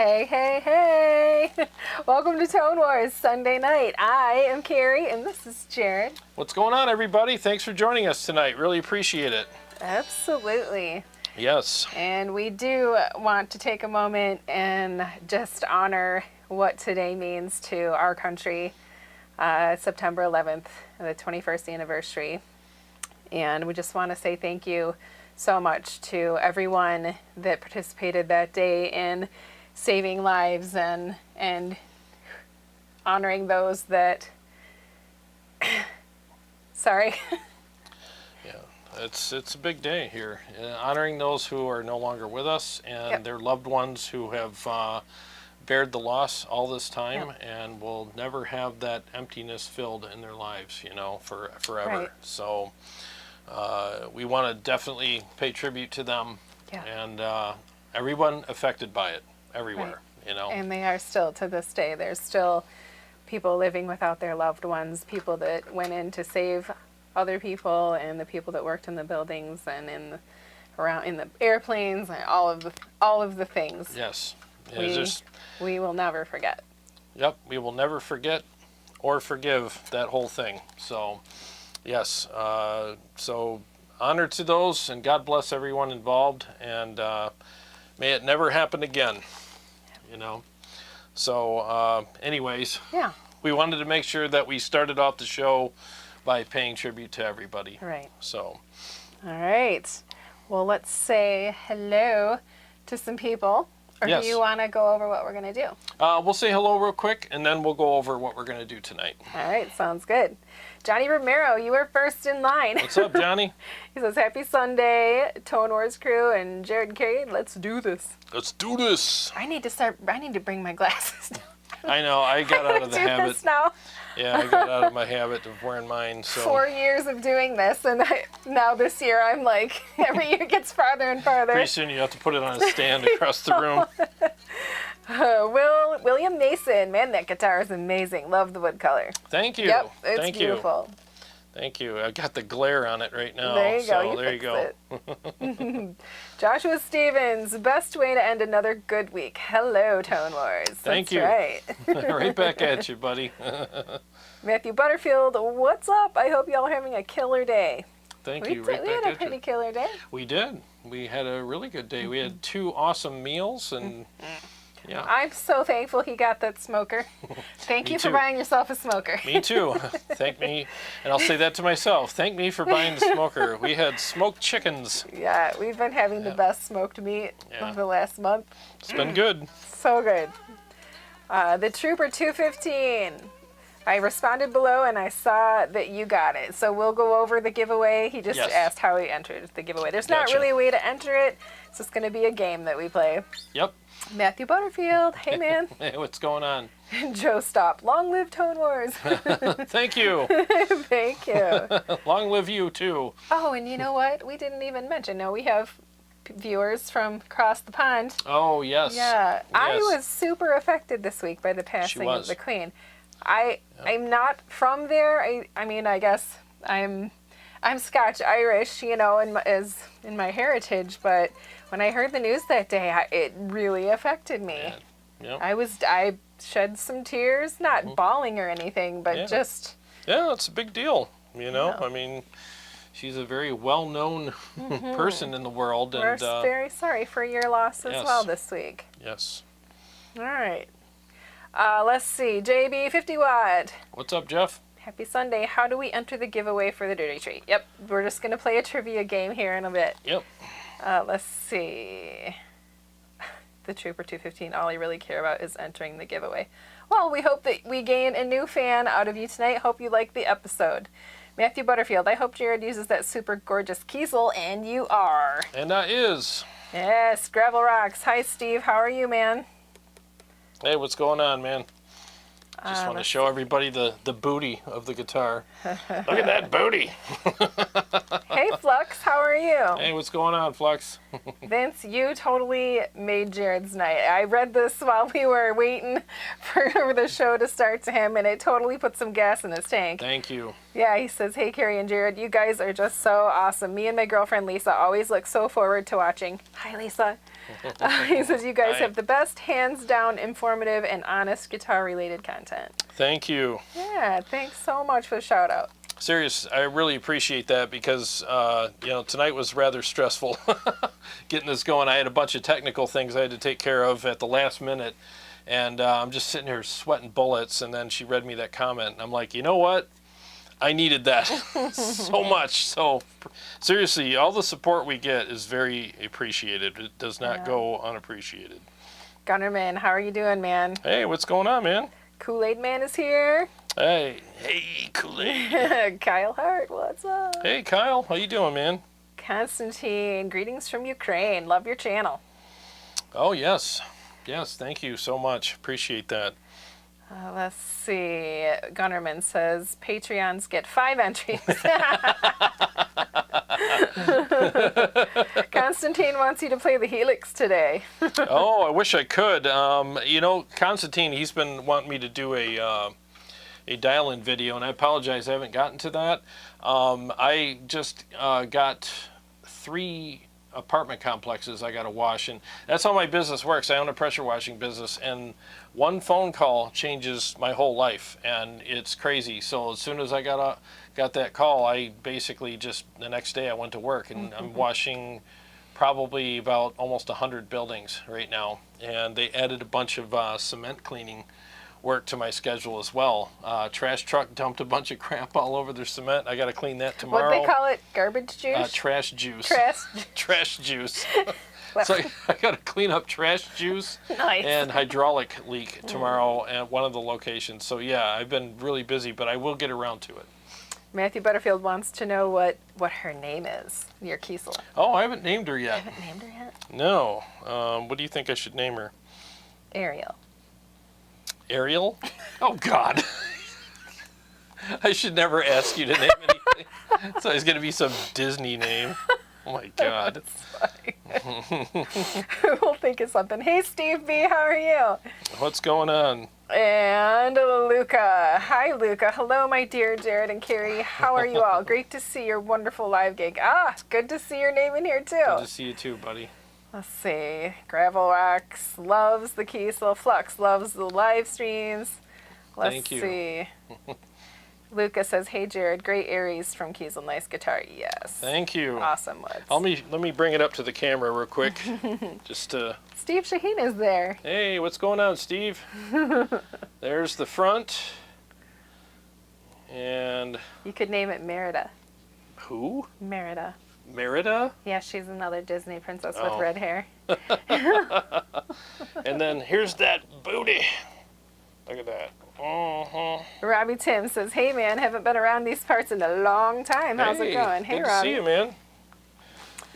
Hey, hey, hey! Welcome to Tone Wars Sunday night. I am Carrie, and this is Jarrod. What's going on, everybody? Thanks for joining us tonight. Really appreciate it. Absolutely. Yes. And we do want to take a moment and just honor what today means to our country. September 11th, the 21st anniversary. And we just want to say thank you so much to everyone that participated that day in saving lives and honoring those that sorry. Yeah, it's a big day here. Honoring those who are no longer with us and their loved ones who have bared the loss all this time and will never have that emptiness filled in their lives, forever. Right. So we want to definitely pay tribute to them and everyone affected by it. Everywhere, And they are still, to this day, there's still people living without their loved ones, people that went in to save other people, and the people that worked in the buildings and in the airplanes, and all of the things. Yes. We will never forget. Yep, we will never forget or forgive that whole thing. So, yes, so honor to those, and God bless everyone involved, and may it never happen again. So anyways, we wanted to make sure that we started off the show by paying tribute to everybody. Right. So all right, well, let's say hello to some people, or do you want to go over what we're going to do? We'll say hello real quick, and then we'll go over what we're going to do tonight. All right, sounds good. Johnny Romero, you were first in line. What's up, Johnny? He says, happy Sunday, Tone Wars crew, and Jarrod and Carrie, let's do this. Let's do this. I need to bring my glasses down. I know, I got out of the habit. This now. Yeah, I got out of my habit of wearing mine. So 4 years of doing this, and now this year I'm like, every year gets farther and farther. Pretty soon you have to put it on a stand across the room. William Mason, man, that guitar is amazing. Love the wood color. Thank you. Yep, it's Thank beautiful. You. Thank you. I got the glare on it right now. There you go. There you go. Joshua Stevens, best way to end another good week. Hello, Tone Wars. Thank you. Right. Right back at you, buddy. Matthew Butterfield, what's up? I hope y'all are having a killer day. Thank We you. had a pretty killer day. We did. We had a really good day. We had 2 awesome meals, and yeah. I'm so thankful he got that smoker. Thank you for buying yourself a smoker. Me too. Thank me, and I'll say that to myself. Thank me for buying the smoker. We had smoked chickens. Yeah, we've been having the best smoked meat of the last month. It's been good. So good. The Trooper 215. I responded below and I saw that you got it. So we'll go over the giveaway. He just asked how he entered the giveaway. There's not really a way to enter it. It's just going to be a game that we play. Yep. Matthew Butterfield. Hey, man. Hey, what's going on? Joe Stop. Long live Tone Wars. Thank you. Thank you. Long live you, too. Oh, and you know what? We didn't even mention. No, we have viewers from across the pond. Oh, yes. Yeah. Yes. I was super affected this week by the passing of the Queen. I'm not from there. I mean, I guess I'm Scotch-Irish, as in my heritage, but when I heard the news that day, it really affected me. Yeah. I shed some tears, not bawling or anything, but just... Yeah, it's a big deal, I mean, she's a very well-known person in the world. We're very sorry for your loss as well this week. Yes. All right. Let's see. JB 50 Watt. What's up, Jeff? Happy Sunday. How do we enter the giveaway for the Dirty Treat? Yep. We're just going to play a trivia game here in a bit. Yep. Let's see. The Trooper 215, all I really care about is entering the giveaway. Well, we hope that we gain a new fan out of you tonight. Hope you like the episode. Matthew Butterfield, I hope Jarrod uses that super gorgeous Kiesel, and you are. And that is. Yes. Gravel Rocks. Hi, Steve. How are you, man? Hey, what's going on, man? Just want to show everybody the booty of the guitar. Look at that booty. Hey, Flux, how are you? Hey, what's going on, Flux? Vince, you totally made Jarrod's night. I read this while we were waiting for the show to start to him, and it totally put some gas in his tank. Thank you. Yeah, he says, hey, Carrie and Jarrod, you guys are just so awesome. Me and my girlfriend, Lisa, always look so forward to watching. Hi, Lisa. He says, you guys Hi. have the best, hands down, informative, and honest guitar-related content. Thank you. Yeah, thanks so much for the shout-out. Serious, I really appreciate that because, tonight was rather stressful getting this going. I had a bunch of technical things I had to take care of at the last minute, and I'm just sitting here sweating bullets, and then she read me that comment, and I'm like, you know what? I needed that so much. So, seriously, all the support we get is very appreciated. It does not go unappreciated. Gunnerman, how are you doing, man? Hey, what's going on, man? Kool-Aid Man is here. Hey, Kool-Aid. Kyle Hart, what's up? Hey, Kyle, how you doing, man? Constantine, greetings from Ukraine. Love your channel. Oh, yes. Yes, thank you so much. Appreciate that. Let's see. Gunnerman says, Patreons get 5 entries. Constantine wants you to play the Helix today. Oh, I wish I could. Constantine, he's been wanting me to do a dial-in video, and I apologize, I haven't gotten to that. I just got 3 apartment complexes I got to wash, and that's how my business works. I own a pressure washing business, and one phone call changes my whole life, and it's crazy. So as soon as I got that call, I basically just the next day I went to work, and I'm washing probably about almost 100 buildings right now, and they added a bunch of cement cleaning work to my schedule as well. Trash truck dumped a bunch of crap all over their cement. I got to clean that tomorrow. What they call it? Garbage juice? Trash juice. Trash juice. So I got to clean up trash juice Nice. and hydraulic leak tomorrow at one of the locations. So yeah, I've been really busy, but I will get around to it. Matthew Butterfield wants to know what her name is, your Kiesel. Oh, I haven't named her yet. You haven't named her yet? No. What do you think I should name her? Ariel. Ariel? Oh, God. I should never ask you to name anything. So it's going to be some Disney name. Oh, my God. We'll think of something. Hey, Steve B., how are you? What's going on? And Luca. Hi, Luca. Hello, my dear Jarrod and Carrie. How are you all? Great to see your wonderful live gig. Good to see your name in here, too. Good to see you, too, buddy. Let's see. Gravel Rocks loves the Kiesel. Flux loves the live streams. Let's see. Luca says, hey, Jarrod, great Aries from Kiesel. Nice guitar. Yes. Thank you. Awesome woods. Let me bring it up to the camera real quick. Just Steve Shaheen is there. Hey, what's going on, Steve? There's the front. And You could name it Merida. who? Merida. Merida? Yeah, she's another Disney princess with red hair. And then here's that booty. Look at that. Robbie Tim says, hey, man, haven't been around these parts in a long time. How's it going? Hey, good Robbie. to see you, man.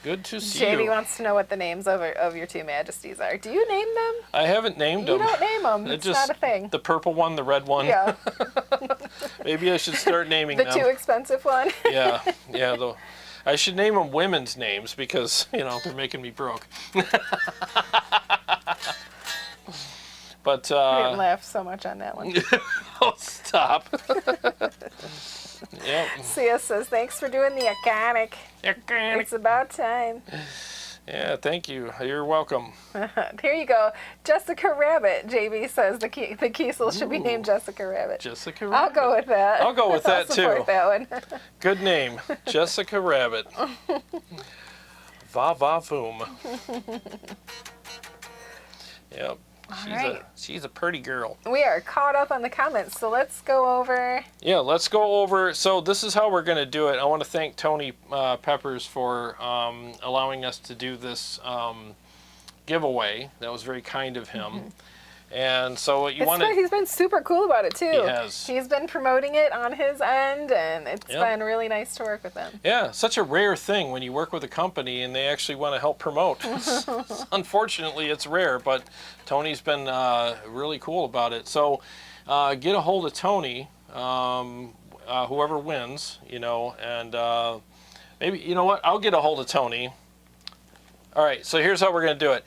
Good to see you. JB wants to know what the names of your 2 majesties are. Do you name them? I haven't named them. You don't name them. It's just, not a thing. The purple one, the red one. Yeah. Maybe I should start naming The them. too expensive one. Yeah. I should name them women's names because, they're making me broke. But I didn't laugh so much on that one. oh, stop. Yep. Sia says, thanks for doing the iconic. It's about time. Yeah, thank you. You're welcome. Here you go. Jessica Rabbit, JB says the Kiesel should be named Jessica Rabbit. Jessica I'll Rabbit. go with that. I'll go with that, I'll support too. that one. Good name. Jessica Rabbit. Va va voom. Yep. She's a pretty girl. We are caught up on the comments, so let's go over. Yeah, let's go over. So this is how we're going to do it. I want to thank Tony Pepers for allowing us to do this giveaway. That was very kind of him. And so what you want to... He's been super cool about it, too. He has. He's been promoting it on his end, and it's been really nice to work with him. Yeah, such a rare thing when you work with a company and they actually want to help promote. Unfortunately, it's rare, but Tony's been really cool about it. So get a hold of Tony, whoever wins, and maybe, you know what, I'll get a hold of Tony. All right, so here's how we're going to do it.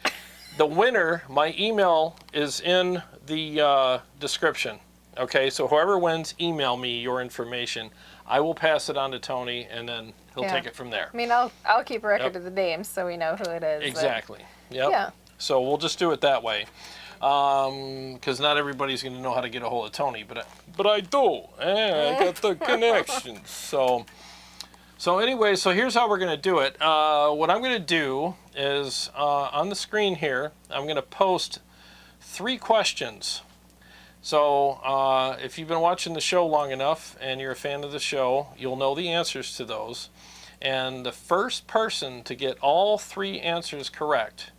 The winner, my email is in the description. Okay, so whoever wins, email me your information. I will pass it on to Tony, and then he'll take it from there. I mean, I'll keep a record of the names so we know who it is. Exactly. Yep. Yeah. So we'll just do it that way. Because not everybody's going to know how to get a hold of Tony, but I do. I got the connections. So anyway, so here's how we're going to do it. What I'm going to do is on the screen here, I'm going to post 3 questions. So if you've been watching the show long enough and you're a fan of the show, you'll know the answers to those. And the first person to get all 3 answers correct.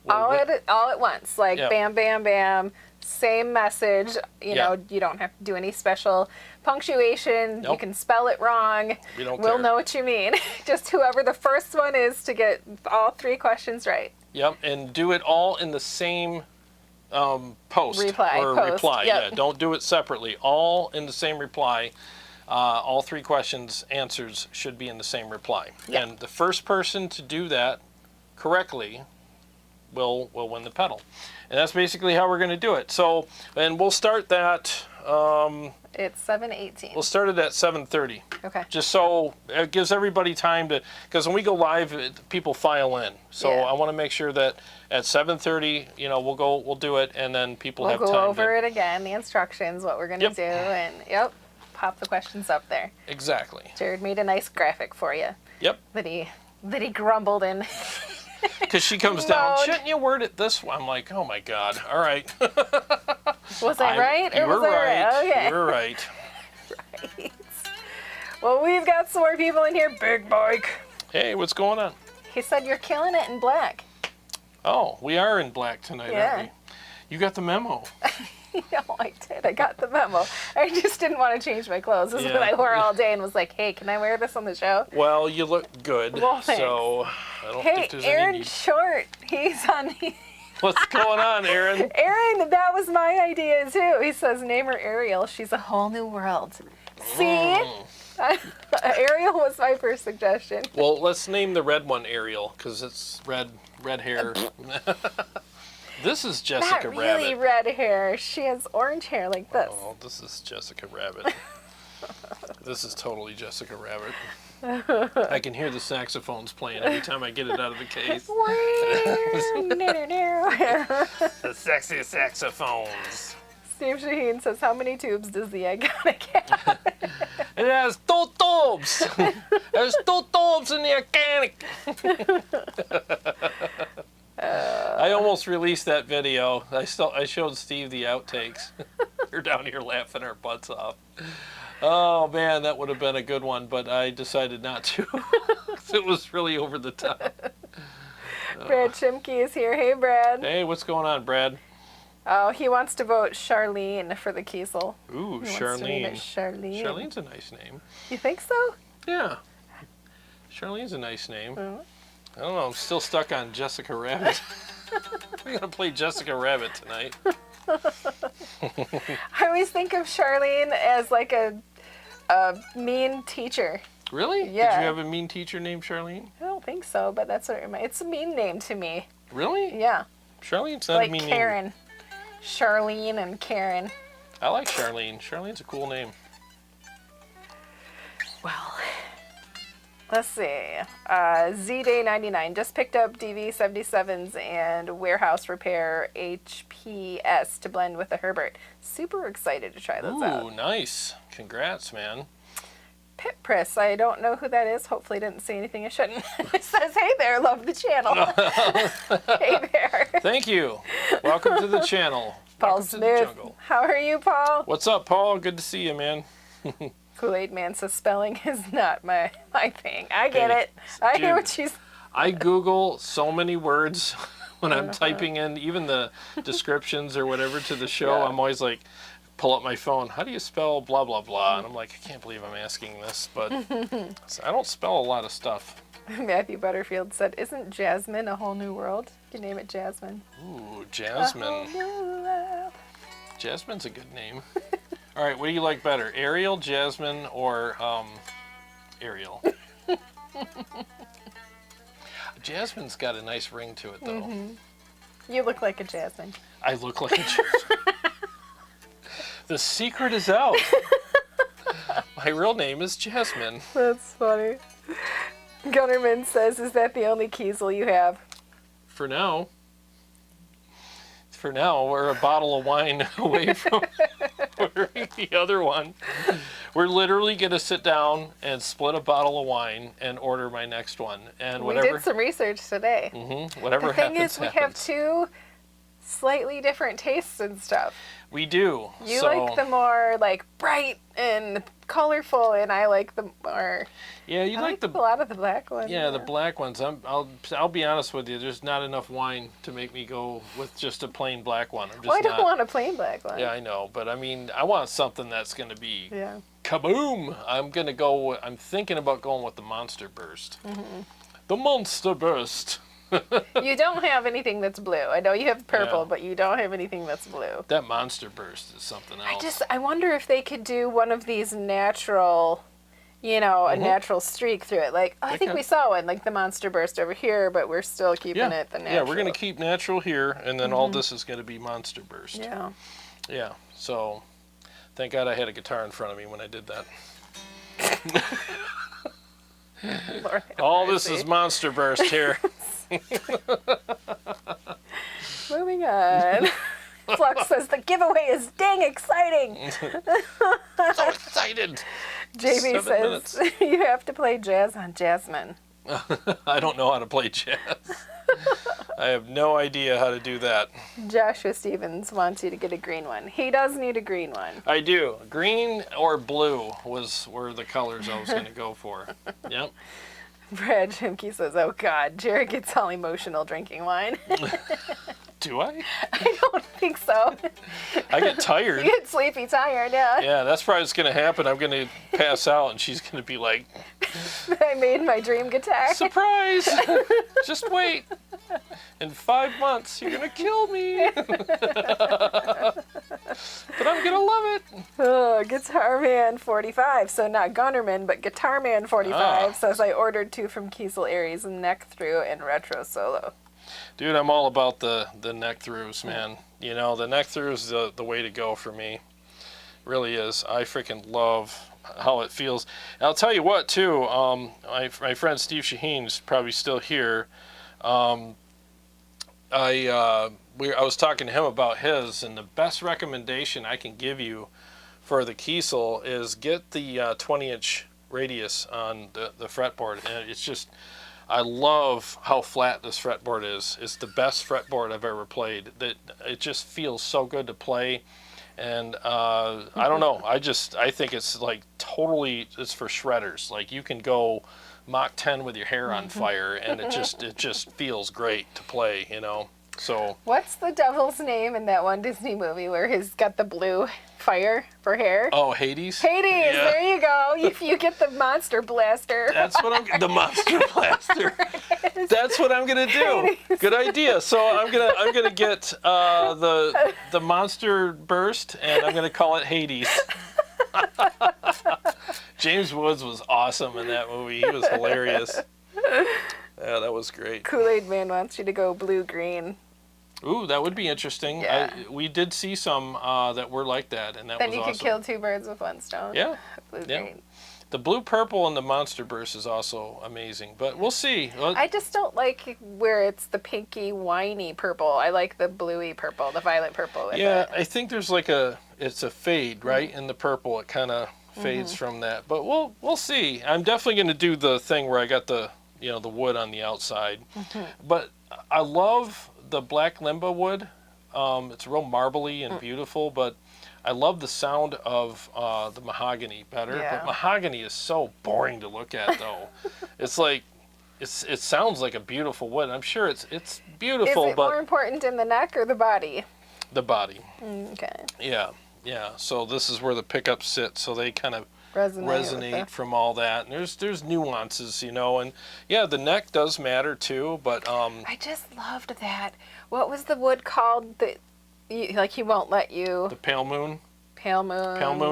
All at once, like Yep. bam, bam, bam, same message. You know, you don't have to do any special punctuation. Nope. You can spell it wrong. We'll We'll know what you mean. Just whoever the first one is to get all 3 questions right. Yep, and do it all in the same post. Reply. Reply. Yep. Yeah, don't do it separately. All in the same reply. All 3 questions answers should be in the same reply. Yep. And the first person to do that correctly will win the pedal. And that's basically how we're going to do it. So, and we'll start that. It's 7:18. We'll start it at 7:30. Okay. Just so it gives everybody time to, because when we go live, people file in. So Yeah. I want to make sure that at 7:30, you know, we'll do it, and then people We'll have go time over it again, the instructions, what we're going to Yep. do, and pop the questions up there. Exactly. Jarrod made a nice graphic for you Yep. that he grumbled in. Because she comes down, Mode. shouldn't you word it this way? I'm like, oh my God. All right. Was I right? You Or were was I right. Okay. You were right. Right. Well, we've got some more people in here. Big Mike. Hey, what's going on? He said you're killing it in black. Oh, we are in black tonight, Yeah. aren't we? You got the memo. No, I did. I got the memo. I just didn't want to change my clothes. This is what I wore all day and was like, hey, can I wear this on the show? Well, you look good. Well, thanks. So I don't Hey, think there's any Aaron need. Short. He's on. What's going on, Aaron? Aaron, that was my idea too. He says, name her Ariel. She's a whole new world. See? Ariel was my first suggestion. Well, let's name the red one Ariel, because it's red hair. This is Jessica Not really Rabbit. red hair. She has orange hair like this. Oh, this is Jessica Rabbit. This is totally Jessica Rabbit. I can hear the saxophones playing every time I get it out of the case. The sexy saxophones. Steve Shaheen says, how many tubes does the iconic have? It has 2 tubes. There's 2 tubes in the iconic. I almost released that video. I showed Steve the outtakes. We're down here laughing our butts off. Oh man, that would have been a good one, but I decided not to. 'Cause it was really over the top. Brad Chimke is here. Hey, Brad. Hey, what's going on, Brad? Oh, he wants to vote Charlene for the Kiesel. Ooh, He wants to name it Charlene. Charlene. Charlene's a nice name. You think so? Yeah. Charlene's a nice name. Mm. I don't know, I'm still stuck on Jessica Rabbit. We're going to play Jessica Rabbit tonight. I always think of Charlene as like a mean teacher. Really? Yeah. Did you have a mean teacher named Charlene? I don't think so, but that's what it reminds. It's a mean name to me. Really? Yeah. Charlene's not Like a mean name. Karen. Charlene and Karen. I like Charlene. Charlene's a cool name. Well, let's see. Z-Day99 just picked up DV77s and warehouse repair HPS to blend with the Herbert. Super excited to try those out. Ooh, nice. Congrats, man. Pepers, I don't know who that is. Hopefully didn't say anything I shouldn't. It says, hey there, love the channel. Hey there. Thank you. Welcome to the channel. Paul Welcome to the Smith. jungle. How are you, Paul? What's up, Paul? Good to see you, man. Kool-Aid Man says spelling is not my thing. I get Hey, it. I hear dude. what she's... I Google so many words when I'm typing in even the descriptions or whatever to the show. Yeah. I'm always like, pull up my phone. How do you spell blah, blah, blah? And I'm like, I can't believe I'm asking this. But I don't spell a lot of stuff. Matthew Butterfield said, isn't Jasmine a whole new world? You can name it Jasmine. Ooh, A Jasmine. whole new world. Jasmine's a good name. All right, what do you like better? Ariel, Jasmine, or Ariel? Jasmine's got a nice ring to it, though. You look like a Jasmine. I look like a Jasmine. The secret is out. My real name is Jasmine. That's funny. Gunnerman says, is that the only Kiesel you have? for now, we're a bottle of wine away from ordering the other one. We're literally going to sit down and split a bottle of wine and order my next one. And We whatever. did some research today. Whatever The thing happens, is, we have happens. two slightly different tastes and stuff. We do. You so, like the more like bright and colorful, and I like the more. Yeah, you I like the. a lot of the black ones. Yeah, the black ones. I'll be honest with you. There's not enough wine to make me go with just a plain black one. I'm just Well, I don't not. want a plain black one. Yeah, I know, but I mean, I want something that's going to be Yeah. kaboom. I'm thinking about going with the Monster Burst. The Monster Burst. You don't have anything that's blue. I know you have purple, Yeah. but you don't have anything that's blue. That Monster Burst is something else. I wonder if they could do one of these natural, a natural streak through it. Like, I think could. we saw one, like the Monster Burst over here, but we're still keeping it the natural. Yeah, we're going to keep natural here, and then all this is going to be Monster Burst. Yeah. Yeah, so thank God I had a guitar in front of me when I did that. Lord have All mercy. this is Monster Burst here. Moving on. Flux says the giveaway is dang exciting. So excited. JB 7 says minutes. you have to play jazz on Jasmine. I don't know how to play jazz. I have no idea how to do that. Joshua Stevens wants you to get a green one. He does need a green one. I do. Green or blue were the colors I was going to go for. Yep. Brad Shimke says, oh God, Jared gets all emotional drinking wine. Do I? I don't think so. I get tired. You get sleepy tired, yeah. Yeah, that's probably what's going to happen. I'm going to pass out, and she's going to be like, I made my dream guitar. surprise! Just wait. In 5 months, you're going to kill me. But I'm going to love it. Oh, Guitar Man 45. So not Gunnerman, but Guitar Man 45 says I ordered 2 from Kiesel, Aries, neck through and retro solo. Dude, I'm all about the neck throughs, man. You know, the neck through is the way to go for me. Really is. I freaking love how it feels. And I'll tell you what, too. My friend Steve Shaheen's probably still here. I was talking to him about his, and the best recommendation I can give you for the Kiesel is get the 20-inch radius on the fretboard. And it's just... I love how flat this fretboard is. It's the best fretboard I've ever played. It just feels so good to play, and I don't know. I think it's like totally. It's for shredders. Like you can go Mach 10 with your hair on fire, and it just feels great to play. You know. So. What's the devil's name in that one Disney movie where he's got the blue fire for hair? Oh, Hades. Hades, Yeah. there you go. If you get the monster blaster. That's what the monster blaster. That's what I'm gonna do. Good idea. So I'm gonna get the monster burst, and I'm gonna call it Hades. James Woods was awesome in that movie. He was hilarious. Yeah, that was great. Kool-Aid Man wants you to go blue-green. Ooh, that would be interesting. Yeah. We did see some that were like that, and that Then was you awesome. could kill 2 birds with 1 stone. Yeah. Blue-green. The blue purple and the monster burst is also amazing, but we'll see. I just don't like where it's the pinky, winey purple. I like the bluey purple, the violet purple with Yeah, it. I think there's it's a fade, right? In the purple, it kind of fades from that. But we'll see. I'm definitely going to do the thing where I got the wood on the outside. But I love the black limbo wood. It's real marbly and beautiful, but I love the sound of the mahogany better. Yeah. But mahogany is so boring to look at, though. It's like it sounds like a beautiful wood. I'm sure it's beautiful, Is it but more important in the neck or the body? the body. Okay. Yeah. So this is where the pickups sit, so they kind of Resonate with from all that. And there's nuances, and yeah, the neck does matter too, but I just loved that. What was the wood called that he won't let you? the pale moon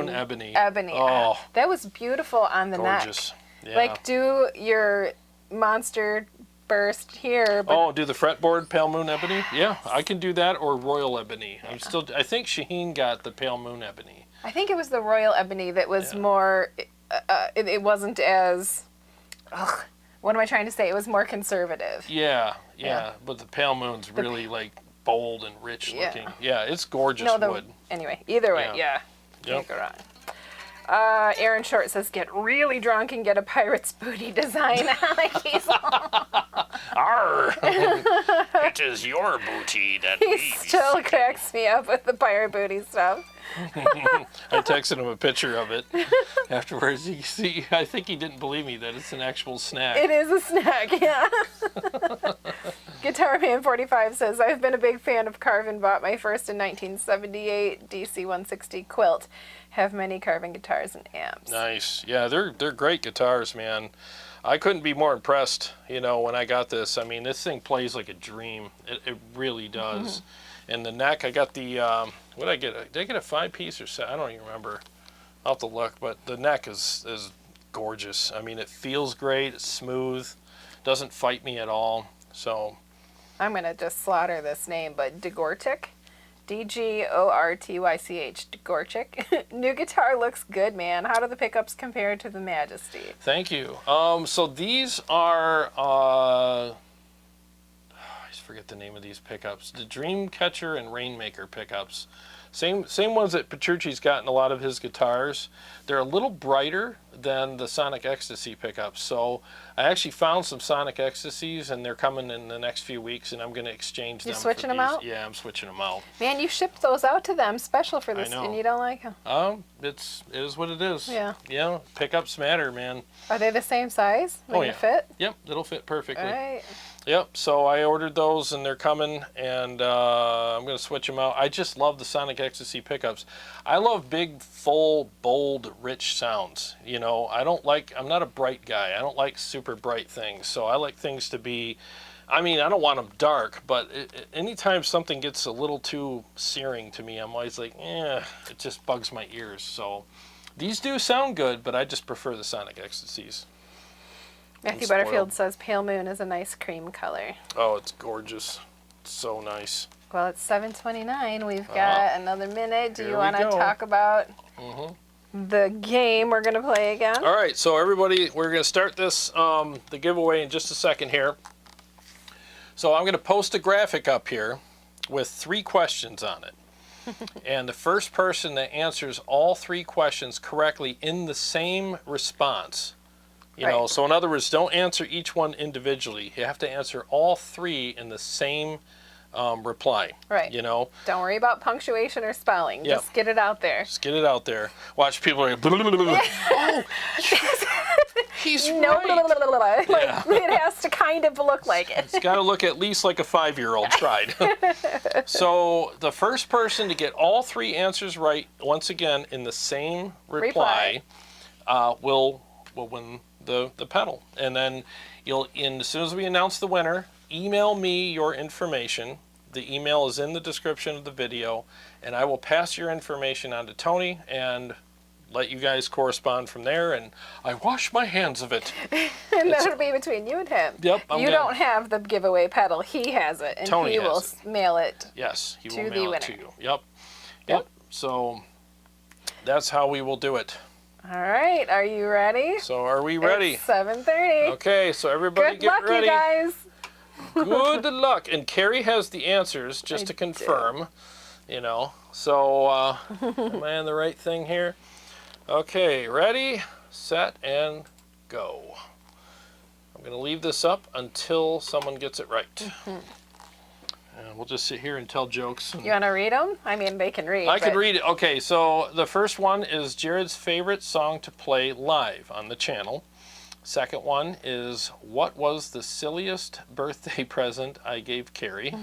ebony. Ebony. Oh, That was beautiful on the gorgeous. neck. Yeah. Like do your monster burst here, but Do the fretboard pale moon ebony? Yeah, I can do that, or royal ebony. I think Shaheen got the pale moon ebony. I think it was the royal ebony that was more. It wasn't as What am I trying to say? It was more conservative. Yeah, Yeah. but the pale moon's really like bold and rich Yeah. looking. Yeah, it's gorgeous wood. Anyway, either way, Yeah. Can't go wrong. Aaron Short says, get really drunk and get a pirate's booty design on a Kiesel. Arr! It is your booty that He we still cracks me up with the pirate booty stuff. I texted him a picture of it afterwards. I think he didn't believe me that it's an actual snack. It is a snack, yeah. Guitar Man 45 says, I've been a big fan of Carvin. Bought my first in 1978 DC 160 quilt. Have many Carvin guitars and amps. Nice. Yeah, they're great guitars, man. I couldn't be more impressed, when I got this. I mean, this thing plays like a dream. It really does. And the neck, I got the, what did I get? Did I get a 5-piece or 7? I don't even remember. I'll have to look, but the neck is gorgeous. I mean, it feels great. It's smooth. Doesn't fight me at all. So I'm going to just slaughter this name, but Degortic. Dgortych. Degortic. New guitar looks good, man. How do the pickups compare to the Majesty? Thank you. So these are, I forget the name of these pickups. The Dreamcatcher and Rainmaker pickups. Same ones that Petrucci's got in a lot of his guitars. They're a little brighter than the Sonic Ecstasy pickups. So I actually found some Sonic Ecstasies, and they're coming in the next few weeks, and I'm going to exchange them. You switching them out? Yeah, I'm switching them out. Man, you shipped those out to them special for this, I know. and you don't like them. It is what it is. Yeah. Yeah, pickups matter, man. Are they the same size? Will yeah. fit? Yep, it'll fit perfectly. All right. Yep, so I ordered those, and they're coming, and I'm going to switch them out. I just love the Sonic Ecstasy pickups. I love big, full, bold, rich sounds. I'm not a bright guy. I don't like super bright things, so I like things to be, I don't want them dark, but anytime something gets a little too searing to me, I'm always like, it just bugs my ears. So these do sound good, but I just prefer the Sonic Ecstasies. Matthew Butterfield says pale moon is a nice cream color. Oh, it's gorgeous. It's so nice. Well, it's 7:29. We've got another minute. Do you want to go. talk about the game we're going to play again? All right, so everybody, we're going to start this, the giveaway in just a second here. So I'm going to post a graphic up here with 3 questions on it. And the first person that answers all 3 questions correctly in the same response, so in other words, don't answer each one individually. You have to answer all 3 in the same reply. Right. Don't worry about punctuation or spelling. Yep. Just get it out there. Just get it out there. Watch people are oh, he's right. It has to kind of look like it. It's got to look at least like a 5-year-old tried. So the first person to get all 3 answers right, once again, in the same reply. Will win the pedal. And then as soon as we announce the winner, email me your information. The email is in the description of the video, and I will pass your information on to Tony and let you guys correspond from there, and I wash my hands of it. And that'll be between you and him. Yep. You don't have the giveaway pedal. He has it, and Tony he will has it. mail it. Yes, he to will the mail it winner. to you. Yep. So that's how we will do it. All right, are you ready? So are we ready? It's 7:30. Okay, so everybody Good get luck, ready. you guys. Good luck. And Carrie has the answers, just to confirm, So, am I on the right thing here? Okay, ready, set, and go. I'm going to leave this up until someone gets it right. And we'll just sit here and tell jokes. You want to read them? They can read. I can read it. Okay, so the first one is Jarrod's favorite song to play live on the channel. Second one is, what was the silliest birthday present I gave Carrie?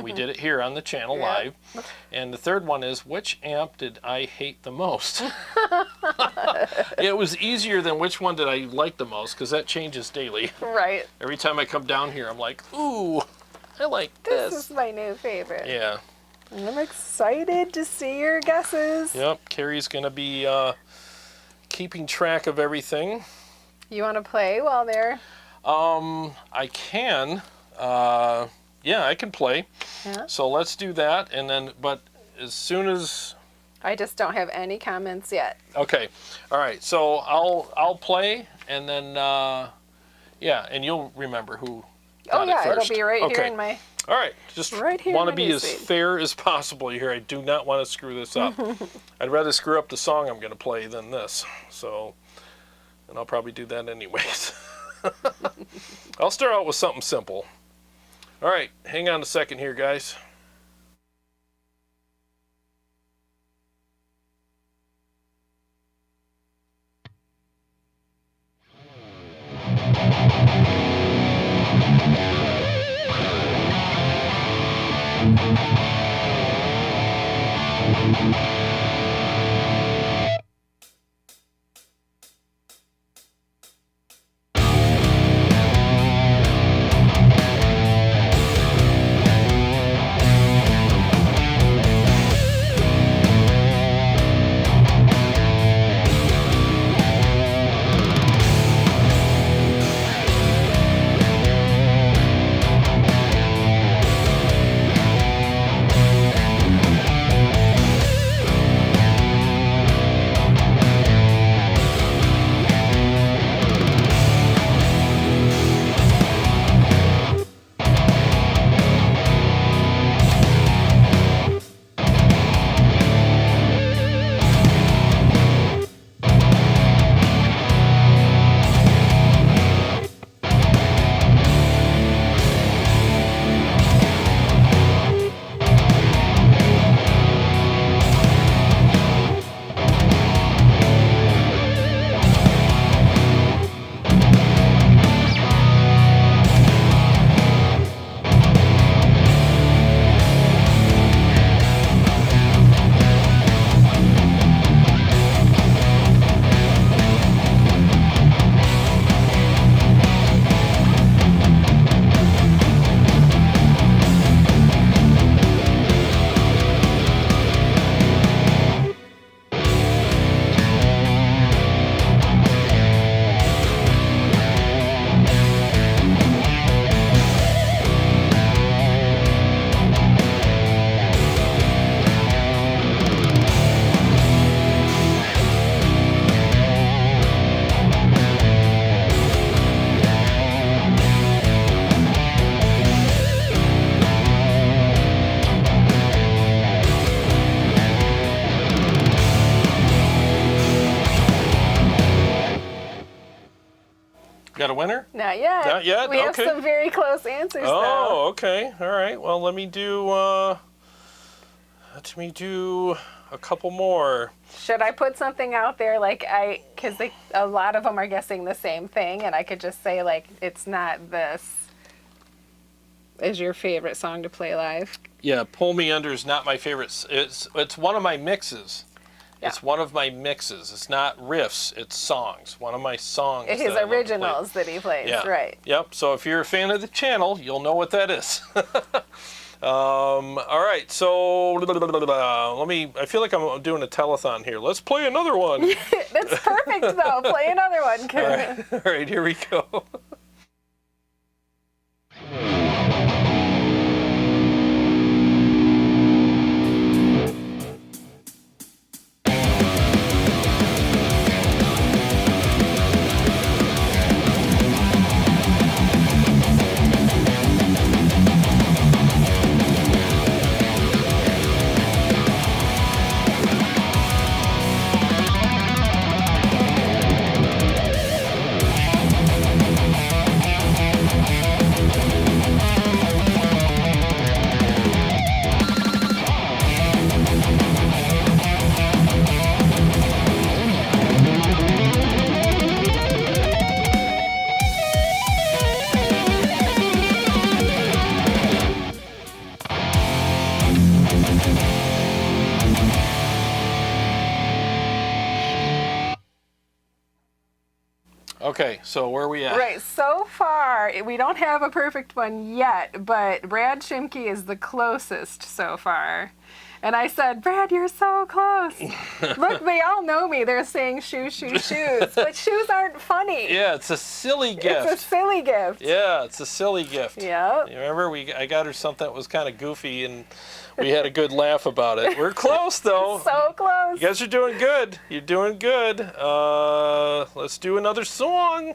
We did it here on the channel live. And the third one is, which amp did I hate the most? It was easier than which one did I like the most, because that changes daily. Right. Every time I come down here, I'm like, ooh, I like this. This is my new favorite. Yeah. I'm excited to see your guesses. Yep, Carrie's going to be keeping track of everything. You want to play while they're... I can. Yeah, I can play. Yeah. So let's do that, and then, but as soon as... I just don't have any comments yet. Okay. All right. So I'll play, and then, Yeah, and you'll remember who Oh got it yeah, first. it'll be right Okay. here in my. All right, just Right here in want to my be as newsfeed. fair as possible here. I do not want to screw this up. I'd rather screw up the song I'm going to play than this. So, and I'll probably do that anyways. I'll start out with something simple. All right, hang on a second here, guys. Got a winner? Not yet. Not yet? We have Okay. some very close answers though. Oh, okay. All right. Well, let me do a couple more. Should I put something out there because a lot of them are guessing the same thing, and I could just say like it's not this is your favorite song to play live? Yeah, Pull Me Under is not my favorite. It's one of my mixes. Yeah. It's one of my mixes. It's not riffs. It's songs. One of my songs. His that I love to play. originals that he plays, Yeah. right? Yep. So if you're a fan of the channel, you'll know what that is. All right. So let me. I feel like I'm doing a telethon here. Let's play another one. That's perfect though. Play another one. All right. All right. Here we go. Okay, so where are we at? Right, so far, we don't have a perfect one yet, but Brad Shimke is the closest so far. And I said, Brad, you're so close. Look, they all know me. They're saying shoes, shoes, shoes. But shoes aren't funny. Yeah, it's a silly gift. It's a silly gift. Yeah, it's a silly gift. Yep. You remember, I got her something that was kind of goofy, and we had a good laugh about it. We're close, though. So close. You guys are doing good. You're doing good. Let's do another song.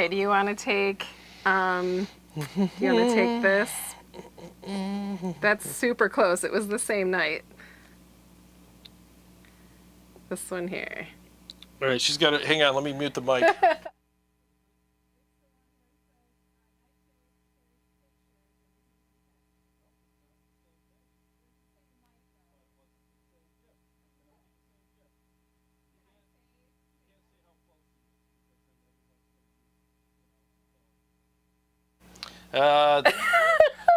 Okay, do you want to take, this? That's super close. It was the same night. This one here. All right, she's got it. Hang on, let me mute the mic.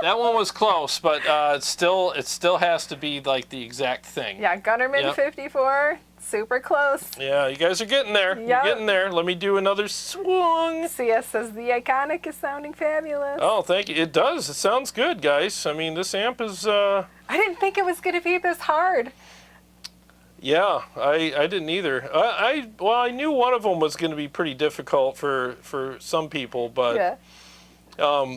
That one was close, but it still has to be like the exact thing. Yeah, Gunnerman Yep. 54, super close. Yeah, you guys are getting there. Yep. You're getting there. Let me do another swung. CS says the iconic is sounding fabulous. Oh, thank you. It does. It sounds good, guys. I mean, this amp is. I didn't think it was going to be this hard. Yeah, I didn't either. I knew one of them was going to be pretty difficult for some people, but Yeah.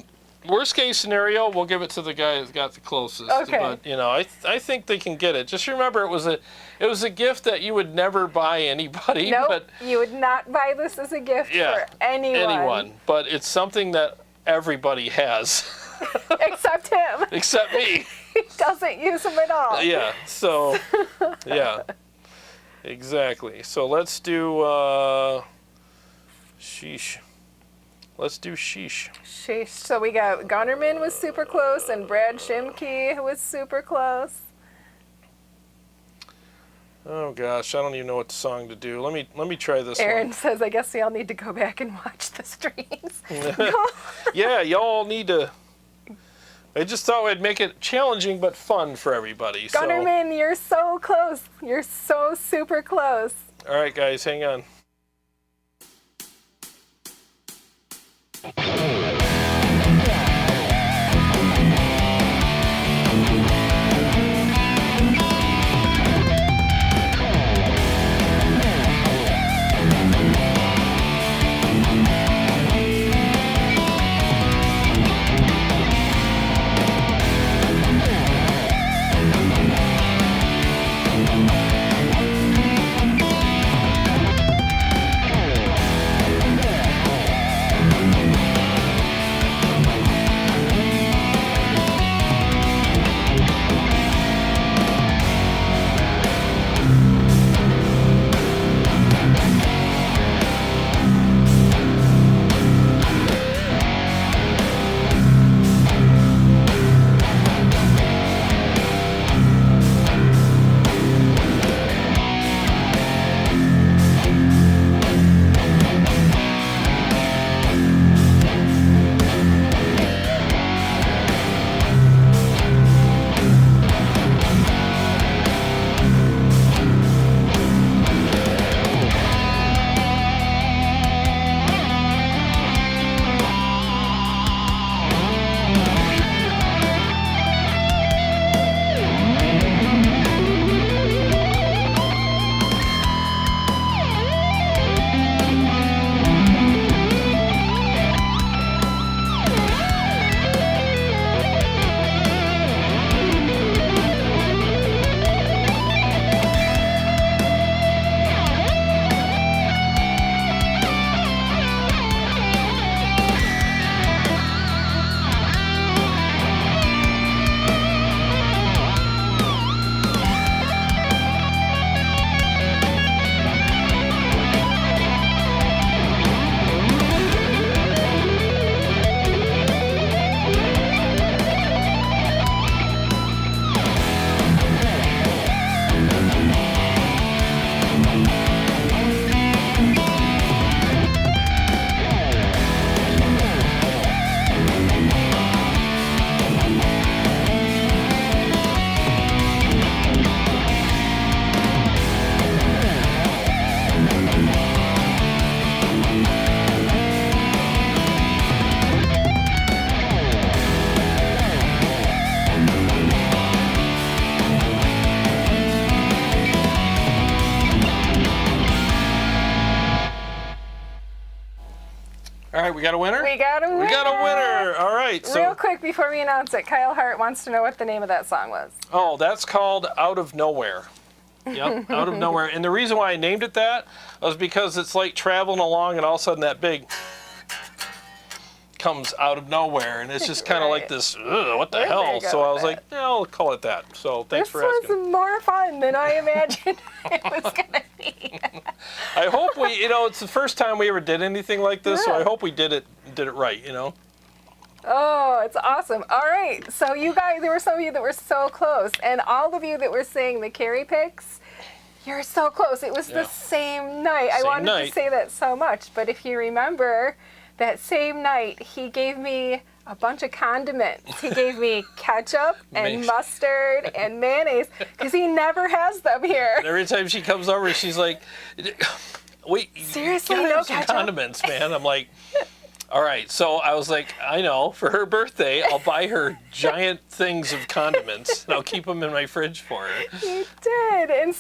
Worst case scenario, we'll give it to the guy that got the closest. Okay. But I think they can get it. Just remember, it was a gift that you would never buy anybody. Nope, But you would not buy this as a gift for anyone. But it's something that everybody has, Except him. except me. He doesn't use them at all. Yeah. So, yeah. Exactly. So let's do sheesh. Let's do sheesh. Sheesh. So we got Gunnerman was super close and Brad Shimke was super close. Oh gosh, I don't even know what song to do. Let me try this Aaron one. says, I guess we all need to go back and watch the streams. Yeah, y'all need to. I just thought we'd make it challenging but fun for everybody. So. Gunnerman, you're so close. You're so super close. All right, guys, hang on. All right, we got a winner? We got a winner. We got a winner. All right. So, Real quick before we announce it, Kyle Hart wants to know what the name of that song was. oh, that's called Out of Nowhere. Yep, Out of Nowhere. And the reason why I named it that was because it's like traveling along and all of a sudden that big comes out of nowhere, and it's just kind of Right. like this, ugh, what the Where'd hell? they go So I with was like, that? yeah, I'll call it that. So thanks This for asking. was more fun than I imagined it was gonna be. I hope we, it's the first time we ever did anything like this, so Yeah. I hope we did it right, Oh, it's awesome. All right. So you guys, there were some of you that were so close. And all of you that were saying the carry picks, you're so close. It was Yeah. the same night. I Same wanted night. to say that so much. But if you remember, that same night, he gave me a bunch of condiments. He gave me ketchup and mustard and mayonnaise because he never has them here. And every time she comes over, she's like, wait, Seriously, you gotta no have some ketchup? condiments, man. I'm like, all right. So I was like, I know, for her birthday, I'll buy her giant things of condiments, and I'll keep them in my fridge for her. You did. And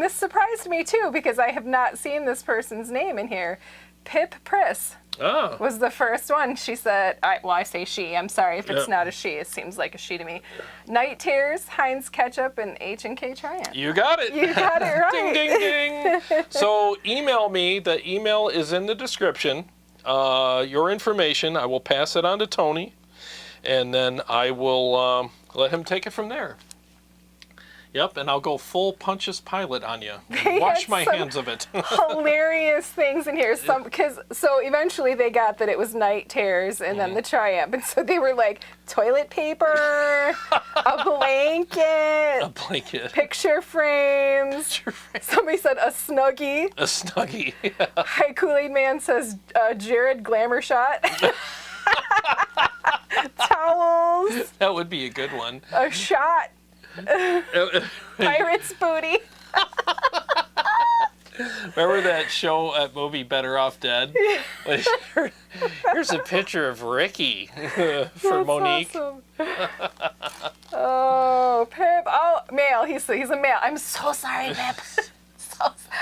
this surprised me too because I have not seen this person's name in here. Pip Priss Oh, was the first one. She said, I say she. I'm sorry if it's Yep. not a she. It seems like a she to me. Night Tears, Heinz Ketchup, and H&K Triumph. you got it. You got it right. Ding, ding, ding. So email me. The email is in the description. Your information. I will pass it on to Tony, and then I will let him take it from there. Yep, and I'll go full Pontius Pilate on you. They Wash had my some hands of it. Hilarious things in here. So eventually they got that it was Night Tears and then the Triumph. And so they were like toilet paper, a blanket, A blanket. picture frames. Somebody said a Snuggie. A Snuggie. Hi, Kool-Aid Man says Jarrod Glamour Shot. Towels, That would be a good one. a shot, Pirate's Booty. Remember that show, that movie, Better Off Dead? Here's a picture of Ricky for That's Monique. awesome. Oh, Pip. Oh, male. He's a male. I'm so sorry, Pip.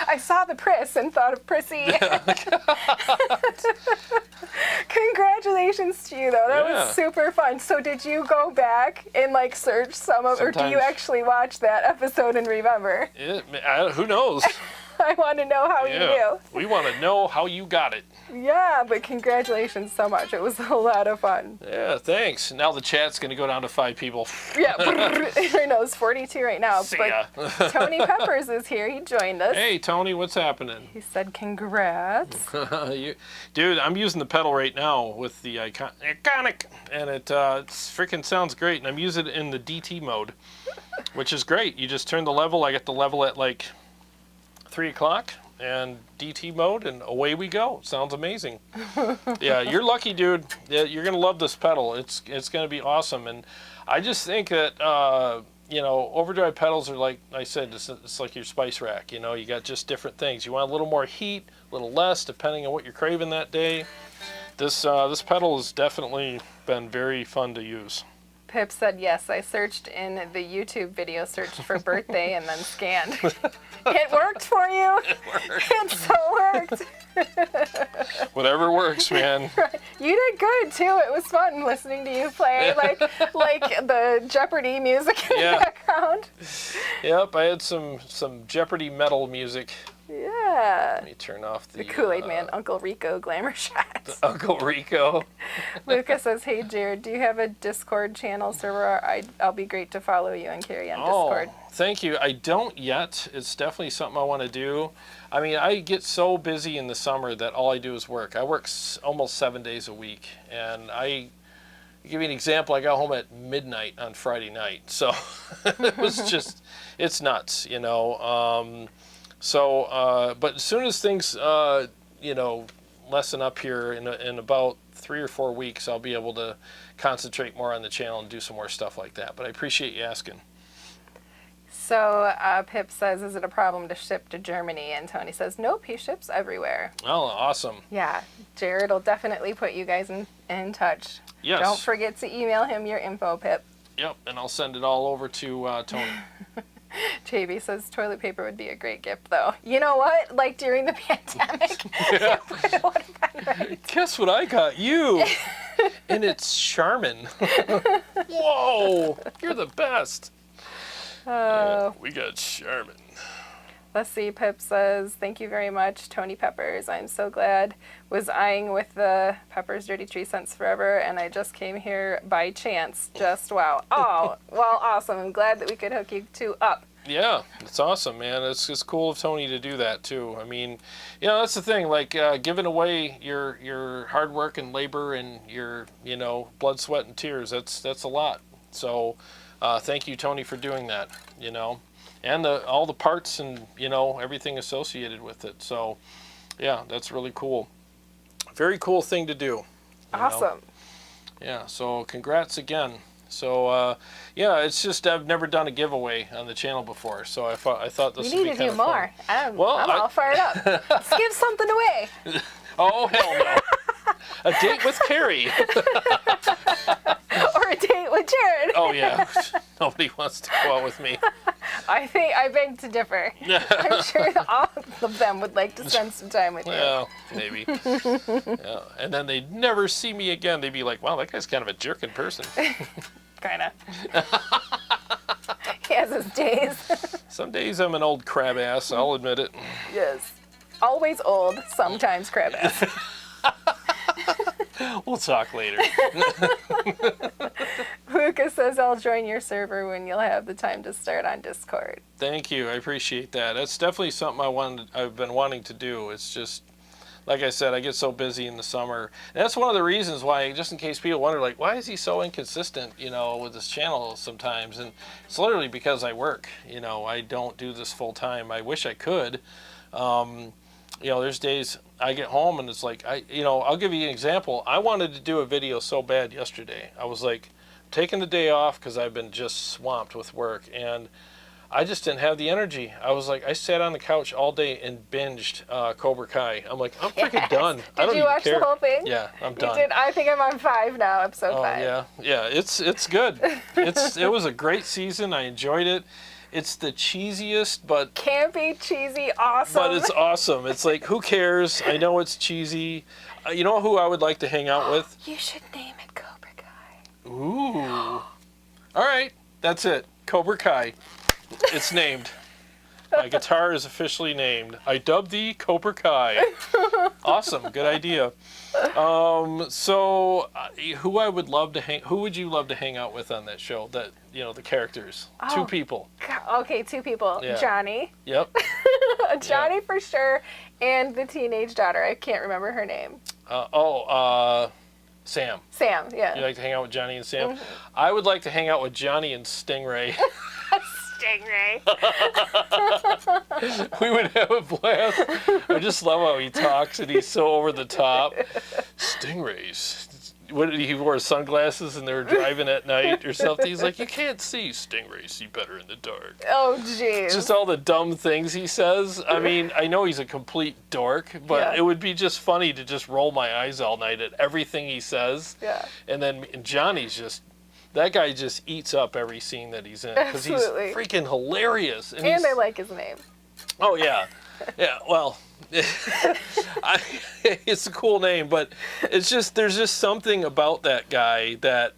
I saw the Priss and thought of Prissy. Congratulations to you, though. That Yeah. was super fun. So did you go back and like search some of, or do you Sometimes. actually watch that episode and remember? Who knows? I want to know how you knew. We want to know how you got it. Yeah, but congratulations so much. It was a lot of fun. Yeah, thanks. Now the chat's going to go down to 5 people. Yeah, I know it's 42 right now. See but ya. Tony Pepers is here. He joined us. Hey, Tony, what's happening? He said congrats. Dude, I'm using the pedal right now with the Iconic, and it freaking sounds great. And I'm using it in the DT mode, which is great. You just turn the level. I got the level at like 3 o'clock and DT mode, and away we go. Sounds amazing. Yeah, you're lucky, dude. Yeah, you're gonna love this pedal. It's gonna be awesome. And I just think that overdrive pedals are, like I said, it's like your spice rack. You got just different things. You want a little more heat, a little less, depending on what you're craving that day. This pedal has definitely been very fun to use. Pip said yes. I searched in the YouTube video, searched for birthday, and then scanned. It worked for you. It so worked. Whatever works, man. You did good too. It was fun listening to you play like the Jeopardy music in the background. Yep, I had some Jeopardy metal music. Yeah. Let me turn off the Kool-Aid Man, Uncle Rico glamour shots. Uncle Rico. Lucas says, "Hey Jared, do you have a Discord channel server? I'll be great to follow you and carry on Discord." Thank you. I don't yet. It's definitely something I want to do. I mean, I get so busy in the summer that all I do is work. I work almost 7 days a week, and I'll give you an example. I got home at midnight on Friday night, so it was just, it's nuts, but as soon as things, lessen up here in about 3 or 4 weeks, I'll be able to concentrate more on the channel and do some more stuff like that. But I appreciate you asking. So Pip says, "Is it a problem to ship to Germany?" And Tony says, "Nope, he ships everywhere." Oh, awesome. Yeah, Jared will definitely put you guys in touch. Yes. Don't forget to email him your info, Pip. Yep, and I'll send it all over to Tony. JB says toilet paper would be a great gift, though. You know what? Like during the pandemic, it would have been right. Guess what I got you? And it's Charmin. Whoa, you're the best. Yeah, we got Charmin. Let's see, Pip says, thank you very much, Tony Peppers. I'm so glad. Was eyeing with the Pepper's Dirty Tree Scents Forever, and I just came here by chance. Just wow. Oh, well, awesome. I'm glad that we could hook you two up. Yeah, it's awesome, man. It's cool of Tony to do that, too. I mean, you know, that's the thing, like, giving away your hard work and labor and your, you know, blood, sweat, and tears, that's a lot. So, thank you, Tony, for doing that, you know. And all the parts and, you know, everything associated with it. So, yeah, that's really cool. Very cool thing to do. Awesome. Know? Yeah, so congrats again. So, yeah, it's just I've never done a giveaway on the channel before. So I thought this would be kind of fun. You need to do more. I'm all fired up. Let's give something away. Oh, hell no. A date with Carrie. Or a date with Jarrod. Oh, yeah. Nobody wants to go out with me. I beg to differ. I'm sure all of them would like to spend some time with you. Well, maybe. Yeah. And then they'd never see me again. They'd be like, wow, that guy's kind of a jerk in person. Kind of. He has his days. Some days I'm an old crab ass, I'll admit it. Yes. Always old, sometimes crab ass. We'll talk later. Lucas says, I'll join your server when you'll have the time to start on Discord. Thank you. I appreciate that. That's definitely something I've been wanting to do. It's just, like I said, I get so busy in the summer. And that's one of the reasons why, just in case people wonder, like, why is he so inconsistent, you know, with this channel sometimes? And it's literally because I work. You know, I don't do this full time. I wish I could. You know, there's days I get home and it's like, I'll give you an example. I wanted to do a video so bad yesterday. I was like, taking the day off because I've been just swamped with work. And I just didn't have the energy. I was like, I sat on the couch all day and binged Cobra Kai. I'm like, I'm freaking done. I don't even care. Did you watch the whole thing? Yeah, I'm done. You did? I think I'm on 5 now, episode 5. Yeah, it's good. It was a great season. I enjoyed it. It's the cheesiest, but campy, cheesy, awesome. But it's awesome. It's like, who cares? I know it's cheesy. You know who I would like to hang out with? You should name it Cobra Kai. Ooh. All right, that's it. Cobra Kai. It's named. My guitar is officially named. I dubbed thee Cobra Kai. Awesome. Good idea. So, who I would love to who would you love to hang out with on that show? That, you know, the characters. Oh, 2 people. Okay, 2 people. Yeah. Johnny. Yep. Johnny for sure, and the teenage daughter. I can't remember her name. Sam. Sam, yeah. You like to hang out with Johnny and Sam? Mm-hmm. I would like to hang out with Johnny and Stingray. Stingray. We would have a blast. I just love how he talks and he's so over the top. Stingrays. What did he wore sunglasses and they were driving at night or something? He's like, you can't see stingrays, see better in the dark. Oh, jeez. Just all the dumb things he says. I mean, I know he's a complete dork, but it would be just funny to just roll my eyes all night at everything he says. Yeah. And then Johnny's just, that guy just eats up every scene that he's in because he's freaking hilarious. And I like his name. Oh, yeah. Yeah, well, it's a cool name, but it's just, there's just something about that guy that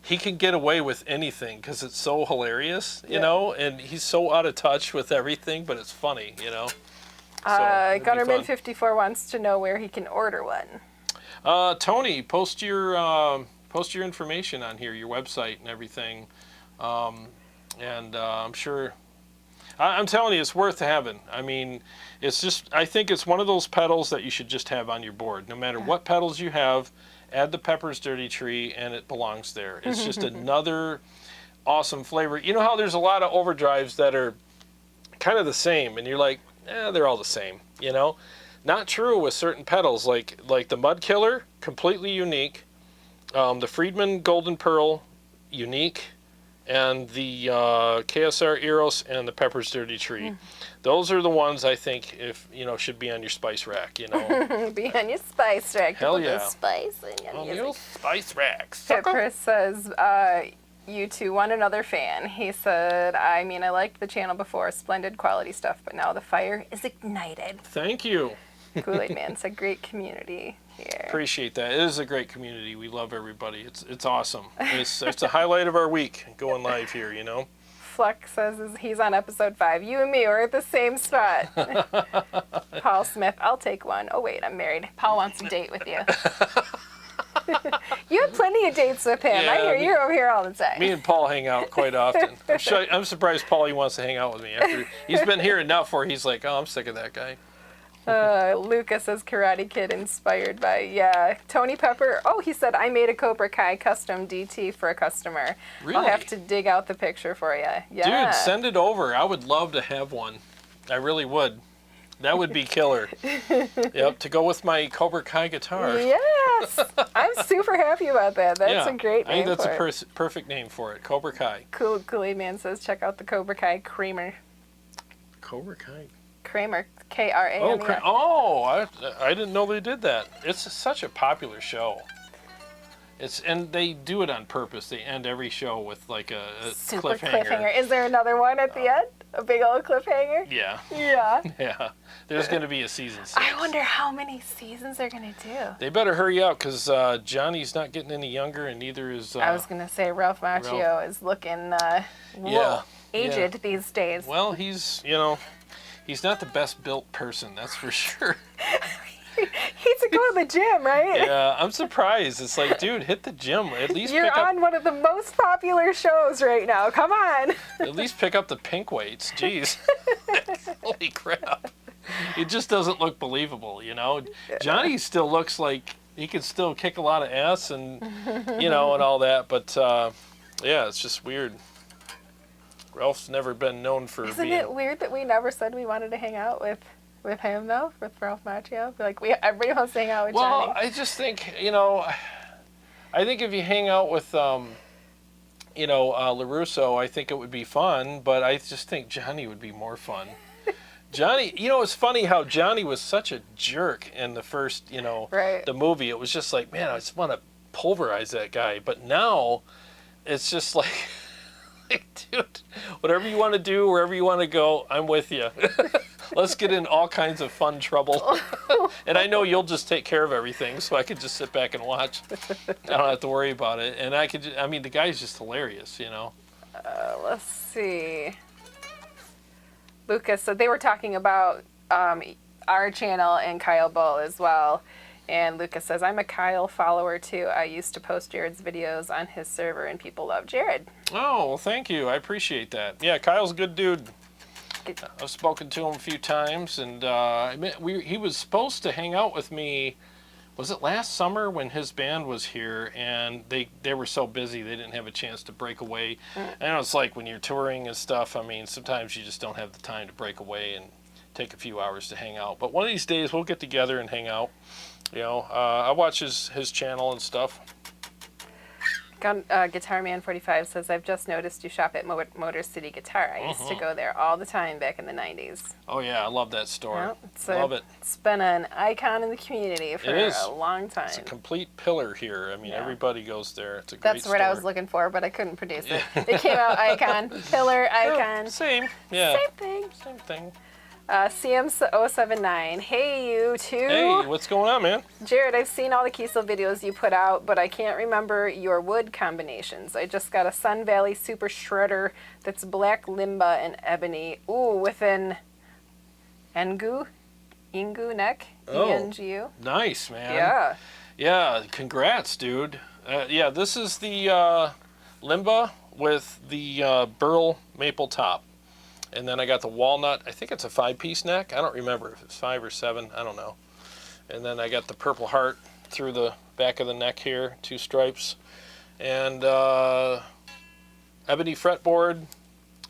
he can get away with anything because it's so hilarious, you know, and he's so out of touch with everything, but it's funny, you know. So, Gunnerman54 wants to know where he can order one. Tony, post your information on here, your website and everything, and I'm sure. I'm telling you, it's worth having. I mean, it's just, I think it's one of those pedals that you should just have on your board. No matter what pedals you have, add the Pepper's Dirty Tree, and it belongs there. It's just another awesome flavor. You know how there's a lot of overdrives that are kind of the same, and you're like, they're all the same, you know? Not true with certain pedals, like the Mud Killer, completely unique. The Friedman Golden Pearl, unique. And the KSR Eros and the Pepper's Dirty Tree. Those are the ones I think should be on your spice rack, you know. Be on your spice rack. Hell yeah. Spice on your spice racks. Pepers says, you two, one another fan. He said, I mean, I liked the channel before, splendid quality stuff, but now the fire is ignited. Thank you. Kool-Aid Man said, great community here. Appreciate that. It is a great community. We love everybody. It's awesome. It's a highlight of our week going live here, you know. Fleck says he's on episode 5. You and me, we're at the same spot. Paul Smith, I'll take one. Oh, wait, I'm married. Paul wants to date with you. You have plenty of dates with him. Yeah, I hear you're over here all the time. Me and Paul hang out quite often. I'm surprised Paulie wants to hang out with me. After he's been here enough where he's like, oh, I'm sick of that guy. Lucas says Karate Kid inspired by, yeah. Tony Pepper, oh, he said, I made a Cobra Kai custom DT for a customer. Really? I'll have to dig out the picture for you. Yeah. Dude, send it over. I would love to have one. I really would. That would be killer. Yep, to go with my Cobra Kai guitar. Yes! I'm super happy about that. That's a great name I think that's for a perfect name for it. Cobra Kai. Cool Kool-Aid Man says, check out the Cobra Kai Kramer. Cobra Kai? Kramer, K-R-A-M-E-R. I didn't know they did that. It's such a popular show. And they do it on purpose. They end every show with like a Super cliffhanger. Is there another one at the end? A big old cliffhanger? Yeah. Yeah. Yeah. There's going to be a season 6. I wonder how many seasons they're going to do. They better hurry up because Johnny's not getting any younger and neither is... I was going to say Ralph Macchio is looking aged these days. Well, he's not the best built person, that's for sure. He's to go to the gym, right? Yeah, I'm surprised. It's like, dude, hit the gym. At least You're on one of the most popular shows right now. Come on. At least pick up the pink weights. Jeez. Holy crap. It just doesn't look believable, Johnny still looks like he can still kick a lot of ass and, and all that. But, yeah, it's just weird. Ralph's never been known for Isn't it weird that we never said we wanted to hang out with him, though, with Ralph Macchio? Like, everybody wants to hang out with Johnny. Well, I just think, I think if you hang out with, LaRusso, I think it would be fun, but I just think Johnny would be more fun. Johnny, it's funny how Johnny was such a jerk in the first, right. the movie. It was just like, man, I just want to pulverize that guy. But now, it's just like, dude, whatever you want to do, wherever you want to go, I'm with you. Let's get in all kinds of fun trouble. And I know you'll just take care of everything, so I can just sit back and watch. I don't have to worry about it. And the guy's just hilarious, Let's see. Lucas, so they were talking about our channel and Kyle Bull as well. And Lucas says, I'm a Kyle follower too. I used to post Jarrod's videos on his server and people love Jarrod. Oh, well, thank you. I appreciate that. Yeah, Kyle's a good dude. I've spoken to him a few times, and he was supposed to hang out with me, was it last summer when his band was here, and they were so busy they didn't have a chance to break away. I know it's like when you're touring and stuff, sometimes you just don't have the time to break away and take a few hours to hang out. But one of these days we'll get together and hang out. I watch his channel and stuff. Guitar Man 45 says, I've just noticed you shop at Motor City Guitar. I used to go there all the time back in the 90s. Oh, yeah, I love that store. Love it. It's been an icon in the community for a long time. It's a complete pillar here. Everybody goes there. It's a great That's what I was looking for, but I couldn't produce it. It came out icon, pillar, icon. Same, yeah. Same thing. CM079, hey you two. Hey, what's going on, man? Jarrod, I've seen all the Kiesel videos you put out, but I can't remember your wood combinations. I just got a Sun Valley Super Shredder that's black limba and ebony. Ooh, with an Ingu neck. E-N-G-U. Nice, man. Yeah. Yeah, congrats, dude. Yeah, this is the limba with the burl maple top. And then I got the walnut. I think it's a 5-piece neck. I don't remember if it's 5 or 7. I don't know. And then I got the purple heart through the back of the neck here, 2 stripes. And ebony fretboard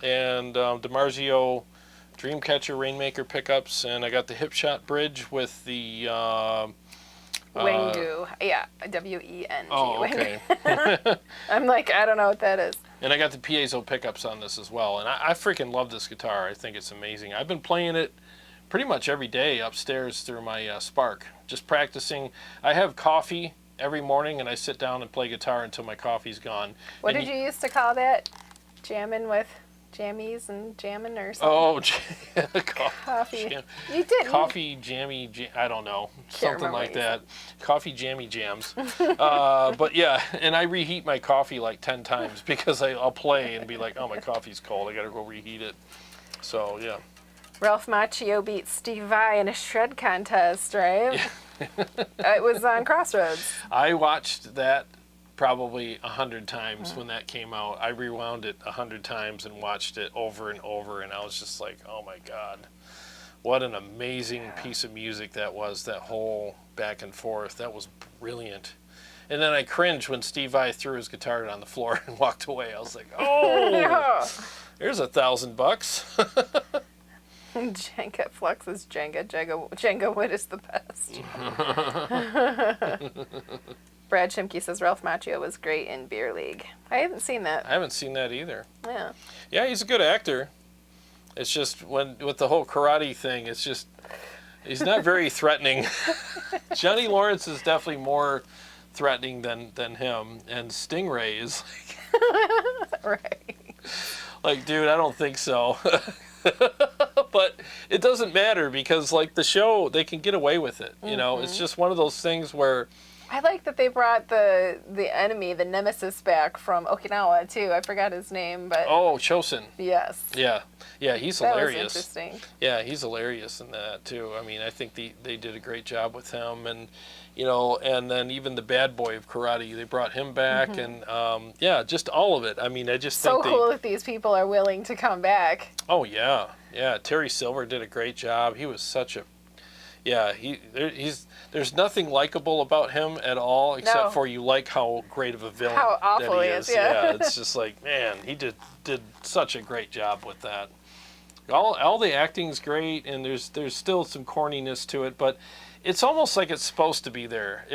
and DiMarzio Dreamcatcher Rainmaker pickups. And I got the Hipshot bridge with the... Wengu. Yeah, W-E-N-G. Oh, okay. I'm like, I don't know what that is. And I got the piezo pickups on this as well. And I freaking love this guitar. I think it's amazing. I've been playing it pretty much every day upstairs through my Spark. Just practicing. I have coffee every morning, and I sit down and play guitar until my coffee's gone. What did you used to call that? Jamming with jammies and jamming or something. Oh, Coffee. Jam, You did. coffee jammy. I don't know, something like that. Coffee jammy jams. But yeah, and I reheat my coffee like 10 times because I'll play and be like, oh, my coffee's cold. I gotta go reheat it. So yeah. Ralph Macchio beat Steve Vai in a shred contest, right? It was on Crossroads. I watched that probably 100 times when that came out. I rewound it 100 times and watched it over and over, and I was just like, oh my God, what an amazing piece of music that was, that whole back and forth. That was brilliant. And then I cringed when Steve Vai threw his guitar on the floor and walked away. I was like, oh, there's $1,000. Jenga Flux is Jenga Wood is the best. Brad Shimke says Ralph Macchio was great in Beer League. I haven't seen that. I haven't seen that either. Yeah. Yeah, he's a good actor. It's just with the whole karate thing, it's just he's not very threatening. Johnny Lawrence is definitely more threatening than him, and Stingray is Right. like, dude, I don't think so. But it doesn't matter because, like, the show, they can get away with it. You know, it's just one of those things where. I like that they brought the enemy, the nemesis, back from Okinawa too. I forgot his name, but Oh, Chosen. yes, Yeah, he's that was hilarious. interesting. Yeah, he's hilarious in that too. I mean, I think they did a great job with him, and and then even the bad boy of karate, they brought him back, and yeah, just all of it. I mean, I just So think cool that these people are willing to come back. Oh yeah. Terry Silver did a great job. He was such a there's nothing likable about him at all, except for you like how great of a villain How awful that he is. Yeah. It's just like, man, he did such a great job with that. All the acting's great, and there's still some corniness to it, but it's almost like it's supposed to be there.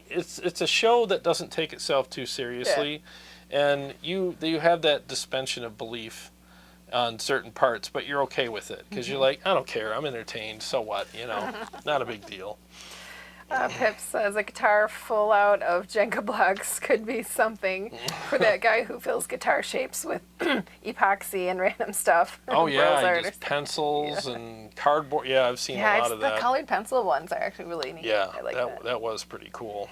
It's a show that doesn't take itself too seriously, and you have that suspension of belief on certain parts, but you're okay with it because you're like, I don't care, I'm entertained, so what, not a big deal. Pip says a guitar full out of Jenga blocks could be something for that guy who fills guitar shapes with epoxy and random stuff. Oh yeah, Rose art just or pencils and cardboard. Yeah, I've seen a lot of that. The colored pencil ones are actually really neat. Yeah, I like that. That was pretty cool.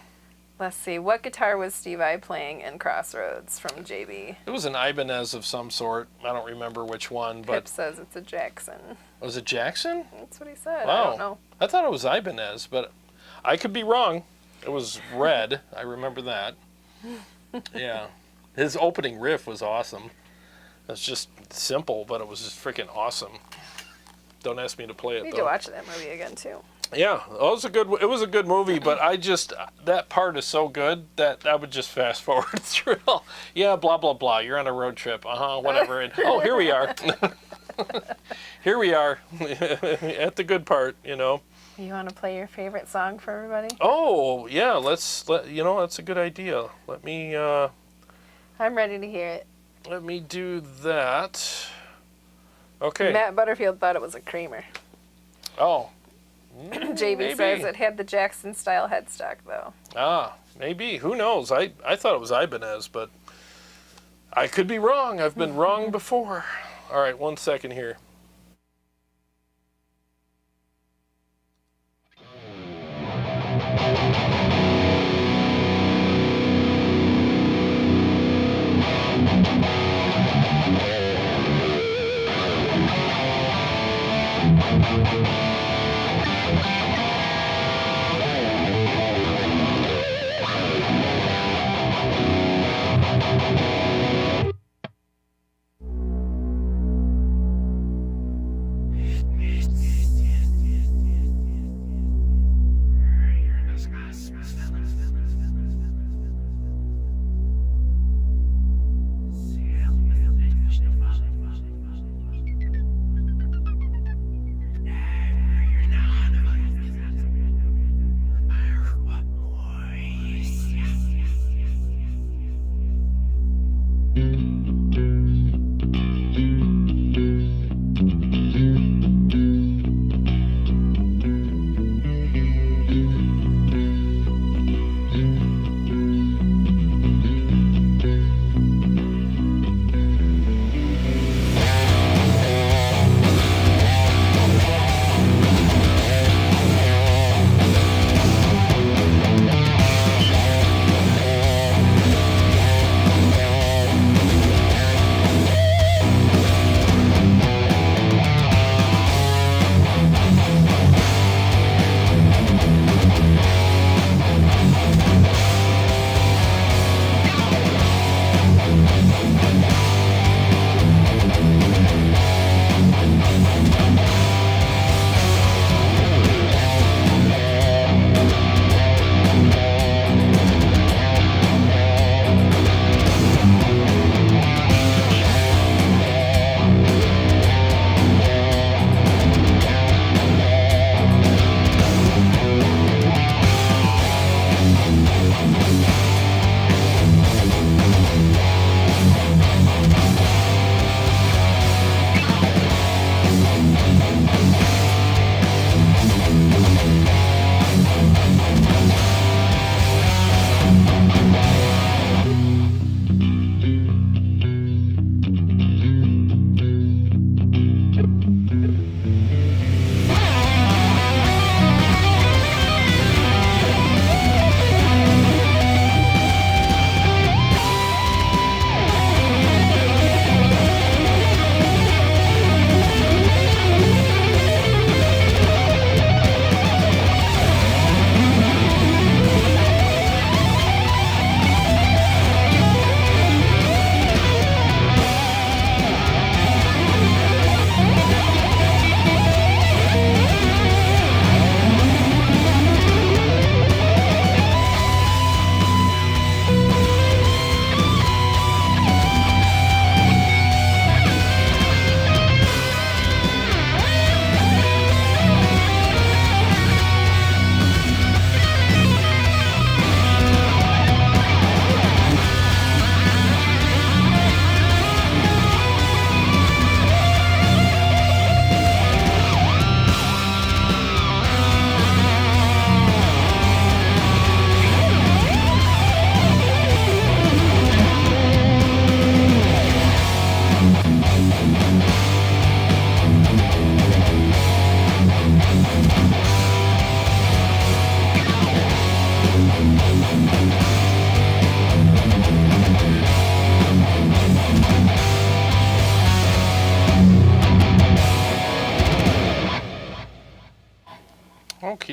Let's see, what guitar was Steve Vai playing in Crossroads from JB? It was an Ibanez of some sort. I don't remember which one, but Pip says it's a Jackson. Was it Jackson? That's what he said. Wow. I don't know. I thought it was Ibanez, but I could be wrong. It was red. I remember that. Yeah. His opening riff was awesome. It's just simple, but it was just freaking awesome. Don't ask me to play it, We need though. to watch that movie again, too. Yeah, it was a good movie, but that part is so good that I would just fast forward through it all. Yeah, blah, blah, blah. You're on a road trip. Whatever. And, oh, here we are. Here we are at the good part, You want to play your favorite song for everybody? Oh, yeah, that's a good idea. Let me I'm ready to hear it. let me do that. Okay. Matt Butterfield thought it was a creamer. Oh. JB Maybe. says it had the Jackson-style headstock, though. Maybe. Who knows? I thought it was Ibanez, but I could be wrong. I've been wrong before. All right, 1 second here.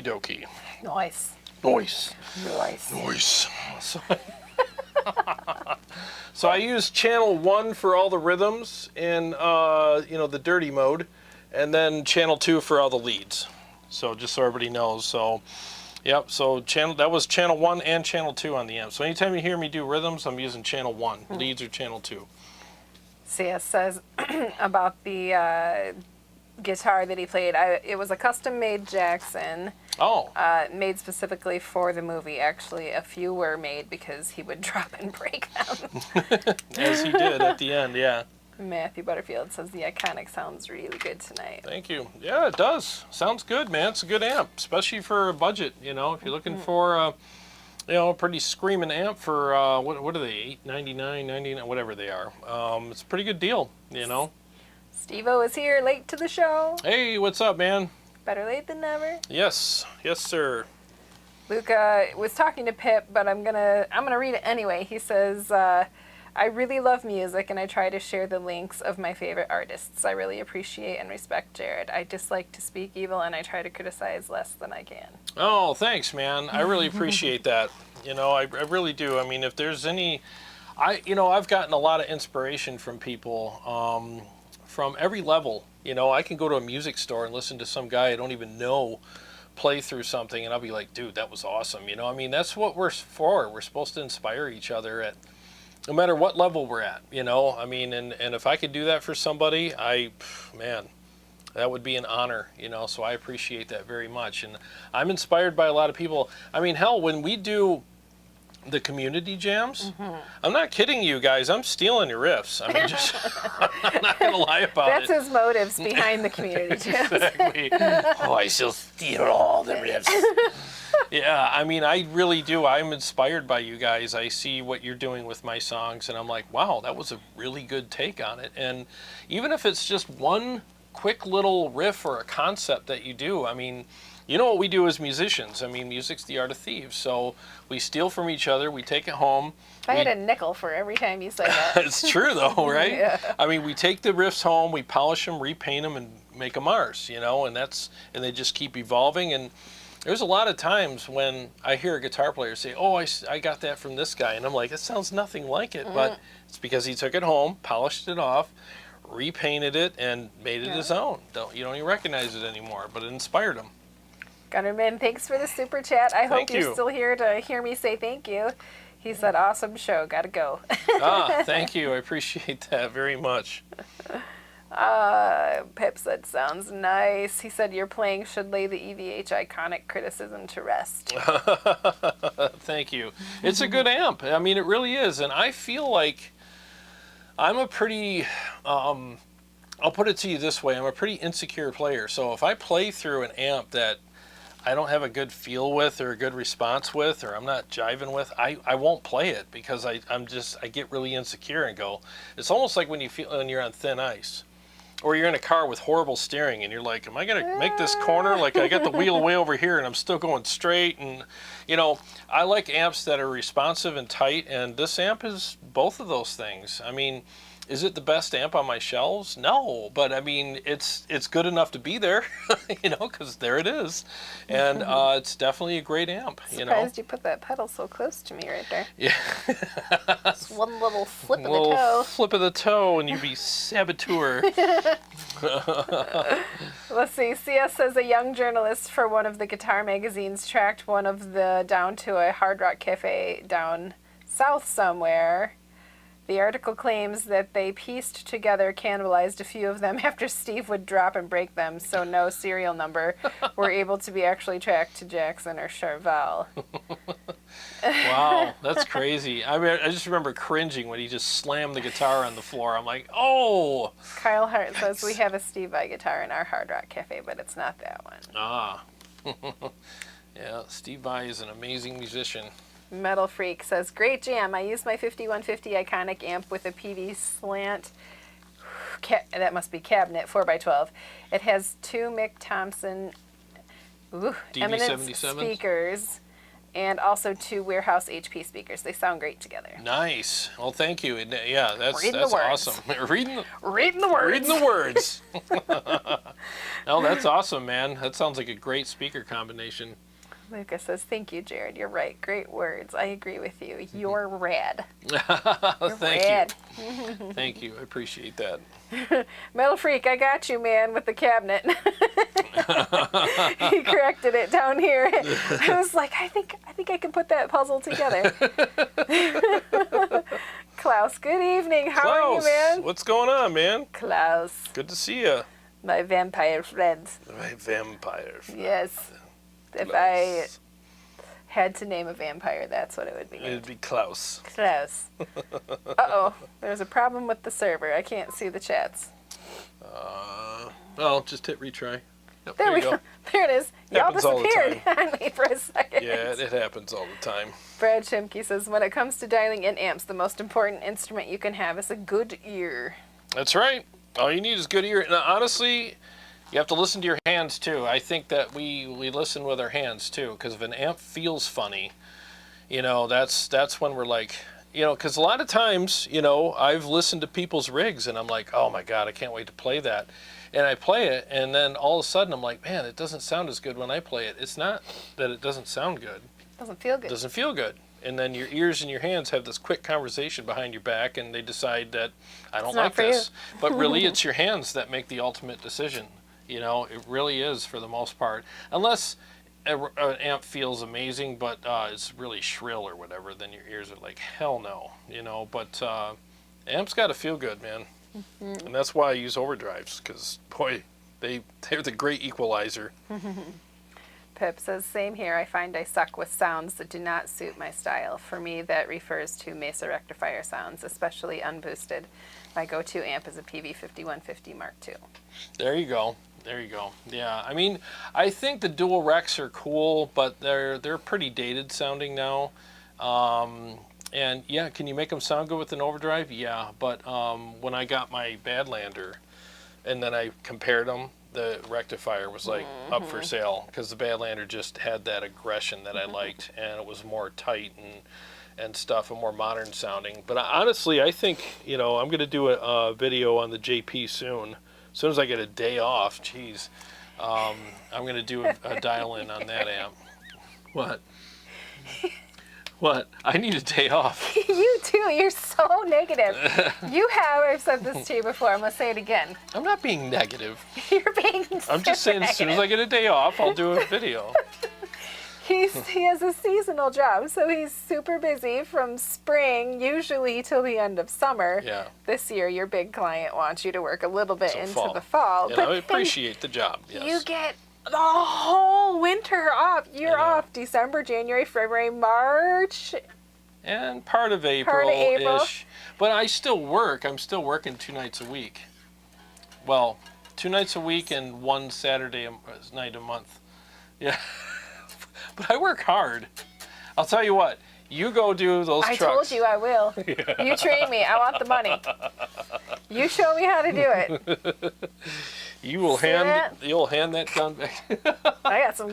Okie dokie. Nice. Noise. Nice. Noise. So I use channel 1 for all the rhythms in the dirty mode, and then channel 2 for all the leads. So just so everybody knows. So yep, so that was channel 1 and channel 2 on the amp. So anytime you hear me do rhythms, I'm using channel 1. Leads are channel 2. CS says about the guitar that he played. It was a custom-made Jackson. Oh. Made specifically for the movie. Actually, a few were made because he would drop and break them. As he did at the end, yeah. Matthew Butterfield says the Iconic sounds really good tonight. Thank you. Yeah, it does. Sounds good, man. It's a good amp, especially for a budget. If you're looking for a pretty screaming amp for what are they, $8.99, $99, whatever they are. It's a pretty good deal. Steve-O is here, late to the show. Hey, what's up, man? Better late than never. Yes, sir. Luca was talking to Pip, but I'm gonna read it anyway. He says, I really love music and I try to share the links of my favorite artists. I really appreciate and respect Jarrod. I dislike to speak evil and I try to criticize less than I can. Oh, thanks, man. I really appreciate that. I really do. I mean, if there's any, I've gotten a lot of inspiration from people from every level. I can go to a music store and listen to some guy I don't even know play through something and I'll be like, dude, that was awesome. That's what we're for. We're supposed to inspire each other at no matter what level we're at, and if I could do that for somebody, man, that would be an honor, so I appreciate that very much. And I'm inspired by a lot of people. I mean, hell, when we do the community jams, I'm not kidding you guys, I'm stealing your riffs. I mean, just, I'm not going to lie about it. That's his motives behind the community jams. Exactly. Oh, I shall steal all the riffs. Yeah, I mean, I really do. I'm inspired by you guys. I see what you're doing with my songs, and I'm like, wow, that was a really good take on it. And even if it's just one quick little riff or a concept that you do, I mean, you know what we do as musicians. I mean, music's the art of thieves. So we steal from each other. We take it home. I had a nickel for every time you say that. It's true, though, right? Yeah. I mean, we take the riffs home, we polish them, repaint them, and make them ours, and they just keep evolving. And there's a lot of times when I hear a guitar player say, oh, I got that from this guy. And I'm like, it sounds nothing like it. But it's because he took it home, polished it off, repainted it, and made it his own. You don't even recognize it anymore, but it inspired him. Gunnerman, thanks for the super chat. I hope you're still here to hear me say thank you. He said, awesome show. Gotta go. Thank you. I appreciate that very much. Pip said, sounds nice. He said, your playing should lay the EVH iconic criticism to rest. Thank you. It's a good amp. I mean, it really is. And I feel like I'm a pretty, I'll put it to you this way, I'm a pretty insecure player. So if I play through an amp that I don't have a good feel with or a good response with, or I'm not jiving with, I won't play it because I get really insecure and go, it's almost like when you're on thin ice. Or you're in a car with horrible steering and you're like, am I going to make this corner? Like I got the wheel way over here and I'm still going straight. And, I like amps that are responsive and tight. And this amp is both of those things. I mean, is it the best amp on my shelves? No, but I mean, it's good enough to be there, because there it is. And it's definitely a great amp, Surprised you put that pedal so close to me right there. Yeah. Just one little flip of the toe. Flip of the toe and you'd be saboteur. Let's see. CS says a young journalist for one of the guitar magazines tracked one of the down to a Hard Rock Cafe down south somewhere. The article claims that they pieced together, cannibalized a few of them after Steve would drop and break them, so no serial number were able to be actually tracked to Jackson or Charvel. Wow, that's crazy. I mean, I just remember cringing when he just slammed the guitar on the floor. I'm like, oh! Kyle Hart says, we have a Steve Vai guitar in our Hard Rock Cafe, but it's not that one. Ah. Yeah, Steve Vai is an amazing musician. Metal Freak says, great jam. I used my 5150 Iconic amp with a PD slant. That must be cabinet, 4x12. It has two Mick Thompson Eminence speakers and also 2 Warehouse HP speakers. They sound great together. Nice. Well, thank you. Yeah, that's Reading the words. awesome. Reading the Reading the words. Reading the words. No, that's awesome, man. That sounds like a great speaker combination. Lucas says, thank you, Jarrod. You're right. Great words. I agree with you. You're rad. Thank rad. you. Thank you. I appreciate that. Metal Freak, I got you, man, with the cabinet. He corrected it down here. I was like, I think I can put that puzzle together. Klaus, good evening. How are you, man? What's going on, man? Klaus, Good to see you. my vampire friend. My vampire friend. Yes. If I had to name a vampire, that's what it would be. It'd be Klaus. Klaus. Uh-oh. There's a problem with the server. I can't see the chats. Well, just hit retry. Yep, There we you go. There it is. Y'all Happens all the disappeared on me for a second. Yeah, it happens all the time. Brad Shimke says, when it comes to dialing in amps, the most important instrument you can have is a good ear. That's right. All you need is good ear. Now, honestly, you have to listen to your hands too. I think that we listen with our hands too, because if an amp feels funny, you know, that's when we're like, you know, because a lot of times, you know, I've listened to people's rigs and I'm like, oh my God, I can't wait to play that. And I play it, and then all of a sudden I'm like, man, it doesn't sound as good when I play it. It's not that it doesn't sound good. Doesn't feel good. It doesn't feel good. And then your ears and your hands have this quick conversation behind your back, and they decide that I don't like this. But really, it's your hands that make the ultimate decision. You know, it really is for the most part. Unless an amp feels amazing, but it's really shrill or whatever, then your ears are like, hell no. You know, but amps got to feel good, man. Mm-hmm. And that's why I use overdrives, because, boy, they're the great equalizer. Pip says, same here. I find I suck with sounds that do not suit my style. For me, that refers to Mesa rectifier sounds, especially unboosted. My go-to amp is a PV5150 Mark II. There you go. There you go. Yeah, I mean, I think the dual Rex are cool, but they're pretty dated sounding now. And yeah, can you make them sound good with an overdrive? Yeah, but when I got my Badlander, and then I compared them, the rectifier was like up for sale, because the Badlander just had that aggression that I liked, and it was more tight and stuff, and more modern sounding. But honestly, I think, you know, I'm going to do a video on the JP soon. As soon as I get a day off, geez, I'm going to do a dial-in on that amp. What? What? I need a day off. You too. You're so negative. You have. I've said this to you before. I'm going to say it again. I'm not being negative. You're being I'm just saying, as soon as I get a day off, I'll do a video. He has a seasonal job, so he's super busy from spring, usually till the end of summer. Yeah. This year, your big client wants you to work a little bit into fall. the fall. And but I appreciate the job, yes. You get the whole winter off. You're off December, January, February, March. And part of April-ish. But I still work. I'm still working 2 nights a week. Well, 2 nights a week and 1 Saturday night a month. Yeah. But I work hard. I'll tell you what. You go do those trucks. I told you I will. Yeah. You train me. I want the money. You show me how to do it. You'll hand that gun back. I got some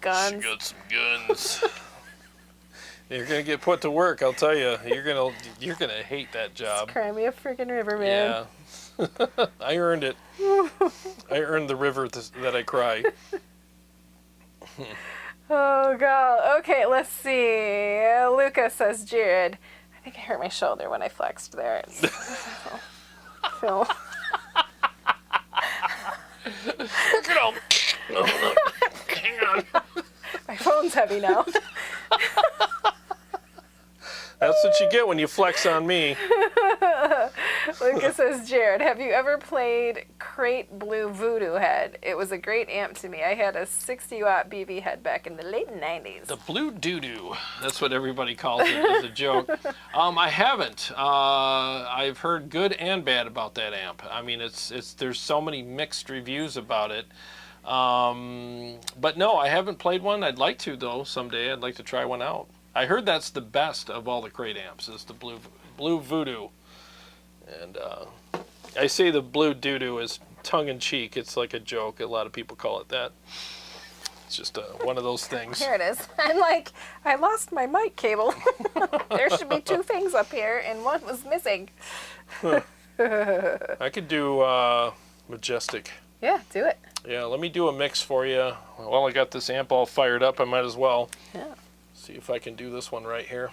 guns. You got some guns. You're gonna get put to work. I'll tell you. You're gonna hate that job. Just cry me a freaking river, man. Yeah. I earned it. I earned the river that I cry. Oh, God. Okay, let's see. Lucas says, Jarrod, I think I hurt my shoulder when I flexed there. Phil. Work it out. No. Hang on. My phone's heavy now. That's what you get when you flex on me. Lucas says, Jarrod, have you ever played Crate Blue Voodoo Head? It was a great amp to me. I had a 60-watt BB head back in the late 90s. The blue doo-doo. That's what everybody calls it as a joke. I haven't. I've heard good and bad about that amp. I mean, there's so many mixed reviews about it. But no, I haven't played one. I'd like to, though, someday. I'd like to try one out. I heard that's the best of all the crate amps, is the blue voodoo. And I say the blue doo-doo is tongue-in-cheek. It's like a joke. A lot of people call it that. It's just one of those things. Here it is. I'm like, I lost my mic cable. There should be two things up here, and one was missing. I could do Majestic. Yeah, do it. Yeah, let me do a mix for you. While I got this amp all fired up, I might as well. Yeah. See if I can do this one right here.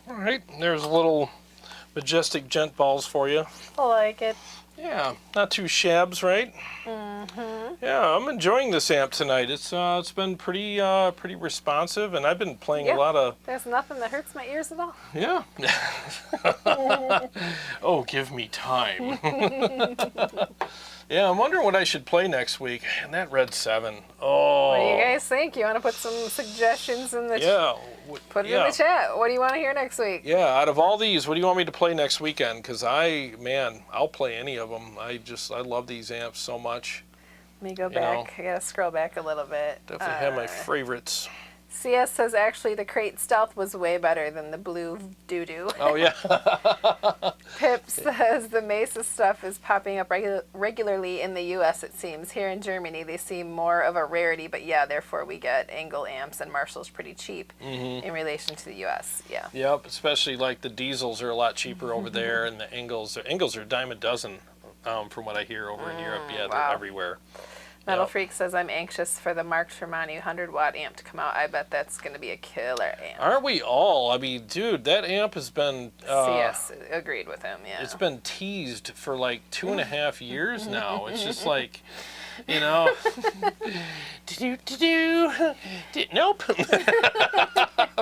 Alright, there's a little Majestic gent balls for you. I like it. Yeah, not too shabs, right? Mm-hmm. Yeah, I'm enjoying this amp tonight. It's been pretty responsive, and I've been playing a Yeah. lot of. There's nothing that hurts my ears at all. Yeah. Oh, give me time. Yeah, I'm wondering what I should play next week. And that Red 7. Oh. What do you guys think? You want to put some suggestions in the Yeah. put it in the chat. What do you want to hear next week? Yeah, out of all these, what do you want me to play next weekend? Because I'll play any of them. I love these amps so much. Let me go back. I gotta scroll back a little bit. Definitely have my favorites. CS says actually the crate stealth was way better than the blue doo-doo. Oh, yeah. Pip says the Mesa stuff is popping up regularly in the U.S., it seems. Here in Germany, they seem more of a rarity, but yeah, therefore we get Engel amps and Marshall's pretty cheap in relation to the U.S., yeah. Yep, especially like the diesels are a lot cheaper over there, and the Engels are a dime a dozen, from what I hear over in Europe. Yeah, wow. they're everywhere. Metal Yep. Freak says, I'm anxious for the Mark Tremonti 100-watt amp to come out. I bet that's going to be a killer amp. Aren't we all? I mean, dude, that amp has been... CS agreed with him, yeah. It's been teased for like 2.5 years now. It's just like, you know... Nope.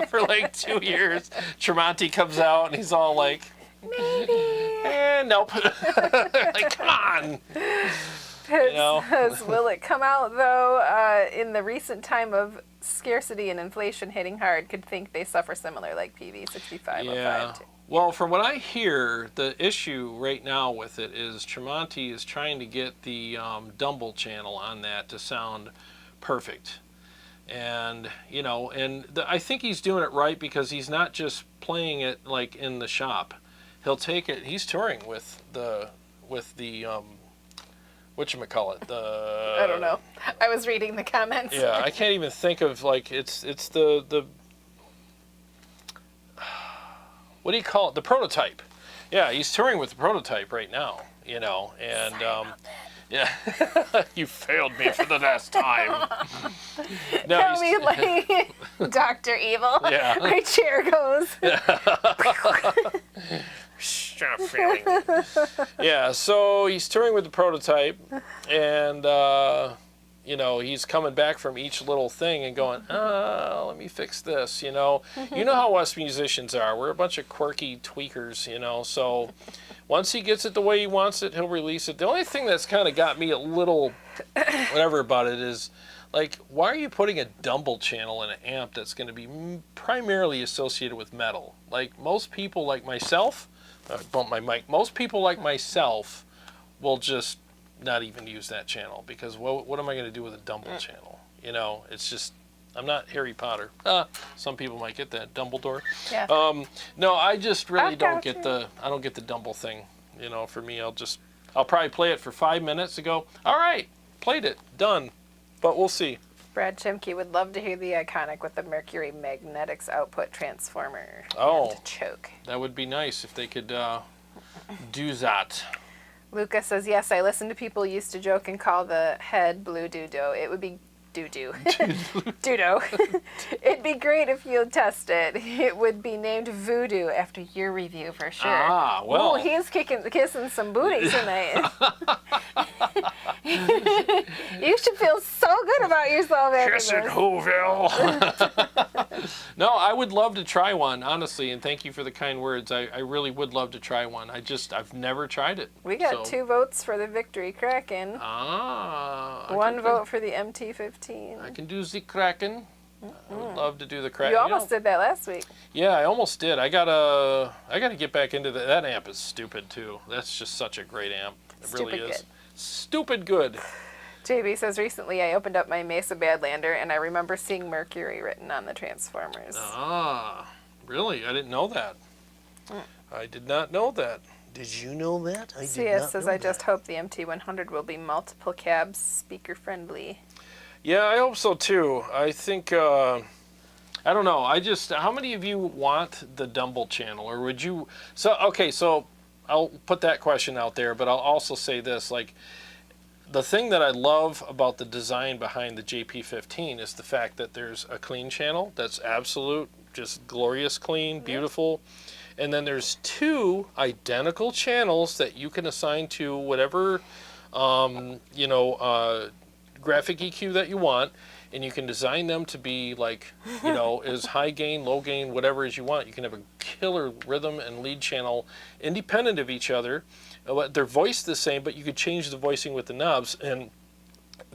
For like 2 years. Tremonti comes out and he's all like... Maybe. Nope. Like, come on. It says, will it come out, though, in the recent time of scarcity and inflation hitting hard? Could think they suffer similar like PV6505. Yeah. Well, from what I hear, the issue right now with it is Tremonti is trying to get the Dumble channel on that to sound perfect. And, you know, I think he's doing it right because he's not just playing it like in the shop. He'll take it, he's touring with the whatchamacallit, I don't know. I was reading the comments. Yeah, I can't even think of, like, it's the what do you call it? The prototype. Yeah, he's touring with the prototype right now, you know, and yeah, you failed me for the last time. No, Tell me like Dr. Evil. Yeah. My chair goes. Stop failing me. Yeah, so he's touring with the prototype, and you know, he's coming back from each little thing and going, let me fix this, you know. You know how us musicians are. We're a bunch of quirky tweakers, you know. So once he gets it the way he wants it, he'll release it. The only thing that's kind of got me a little whatever about it is, like, why are you putting a Dumble channel in an amp that's going to be primarily associated with metal? Like, most people like myself, bump my mic, most people like myself will just not even use that channel because what am I going to do with a Dumble channel? You know, it's just, I'm not Harry Potter. Some people might get that, Dumbledore. Yeah. No, I just really don't get the Dumble thing. You know, for me, I'll probably play it for 5 minutes and go, all right, played it, done. But we'll see. Brad Chimke would love to hear the iconic with the Mercury Magnetics output transformer. Oh, And choke. That would be nice if they could do that. Luca says, yes, I listened to people used to joke and call the head blue doo-doo. It would be doo-doo. Doo-doo. It'd be great if you'd test it. It would be named Voodoo after your review for sure. Ah, well. Ooh, he's kissing some booty tonight. You should feel so good about yourself after Kissing this. Whoville. No, I would love to try one, honestly, and thank you for the kind words. I really would love to try one. I've never tried it. We got 2 votes for the Victory Kraken. Ah. 1 vote for the MT-15. I can do the Kraken. I would love to do the Kraken. You almost did that last week. Yeah, I almost did. I gotta get back into that. That amp is stupid too. That's just such a great amp. It really is. Good. Stupid good. JB says, recently I opened up my Mesa Badlander and I remember seeing Mercury written on the transformers. Ah, really? I didn't know that. I did not know that. Did you know that? I did CS not says, know I just hope the MT-100 will be multiple cabs, speaker friendly. Yeah, I hope so too. I think, I don't know. How many of you want the Dumble channel? Or would you, so I'll put that question out there, but I'll also say this, like, the thing that I love about the design behind the JP15 is the fact that there's a clean channel that's absolute, just glorious clean, beautiful. And then there's 2 identical channels that you can assign to whatever, graphic EQ that you want, and you can design them to be like, you know, as high gain, low gain, whatever as you want. You can have a killer rhythm and lead channel independent of each other. They're voiced the same, but you could change the voicing with the knobs, and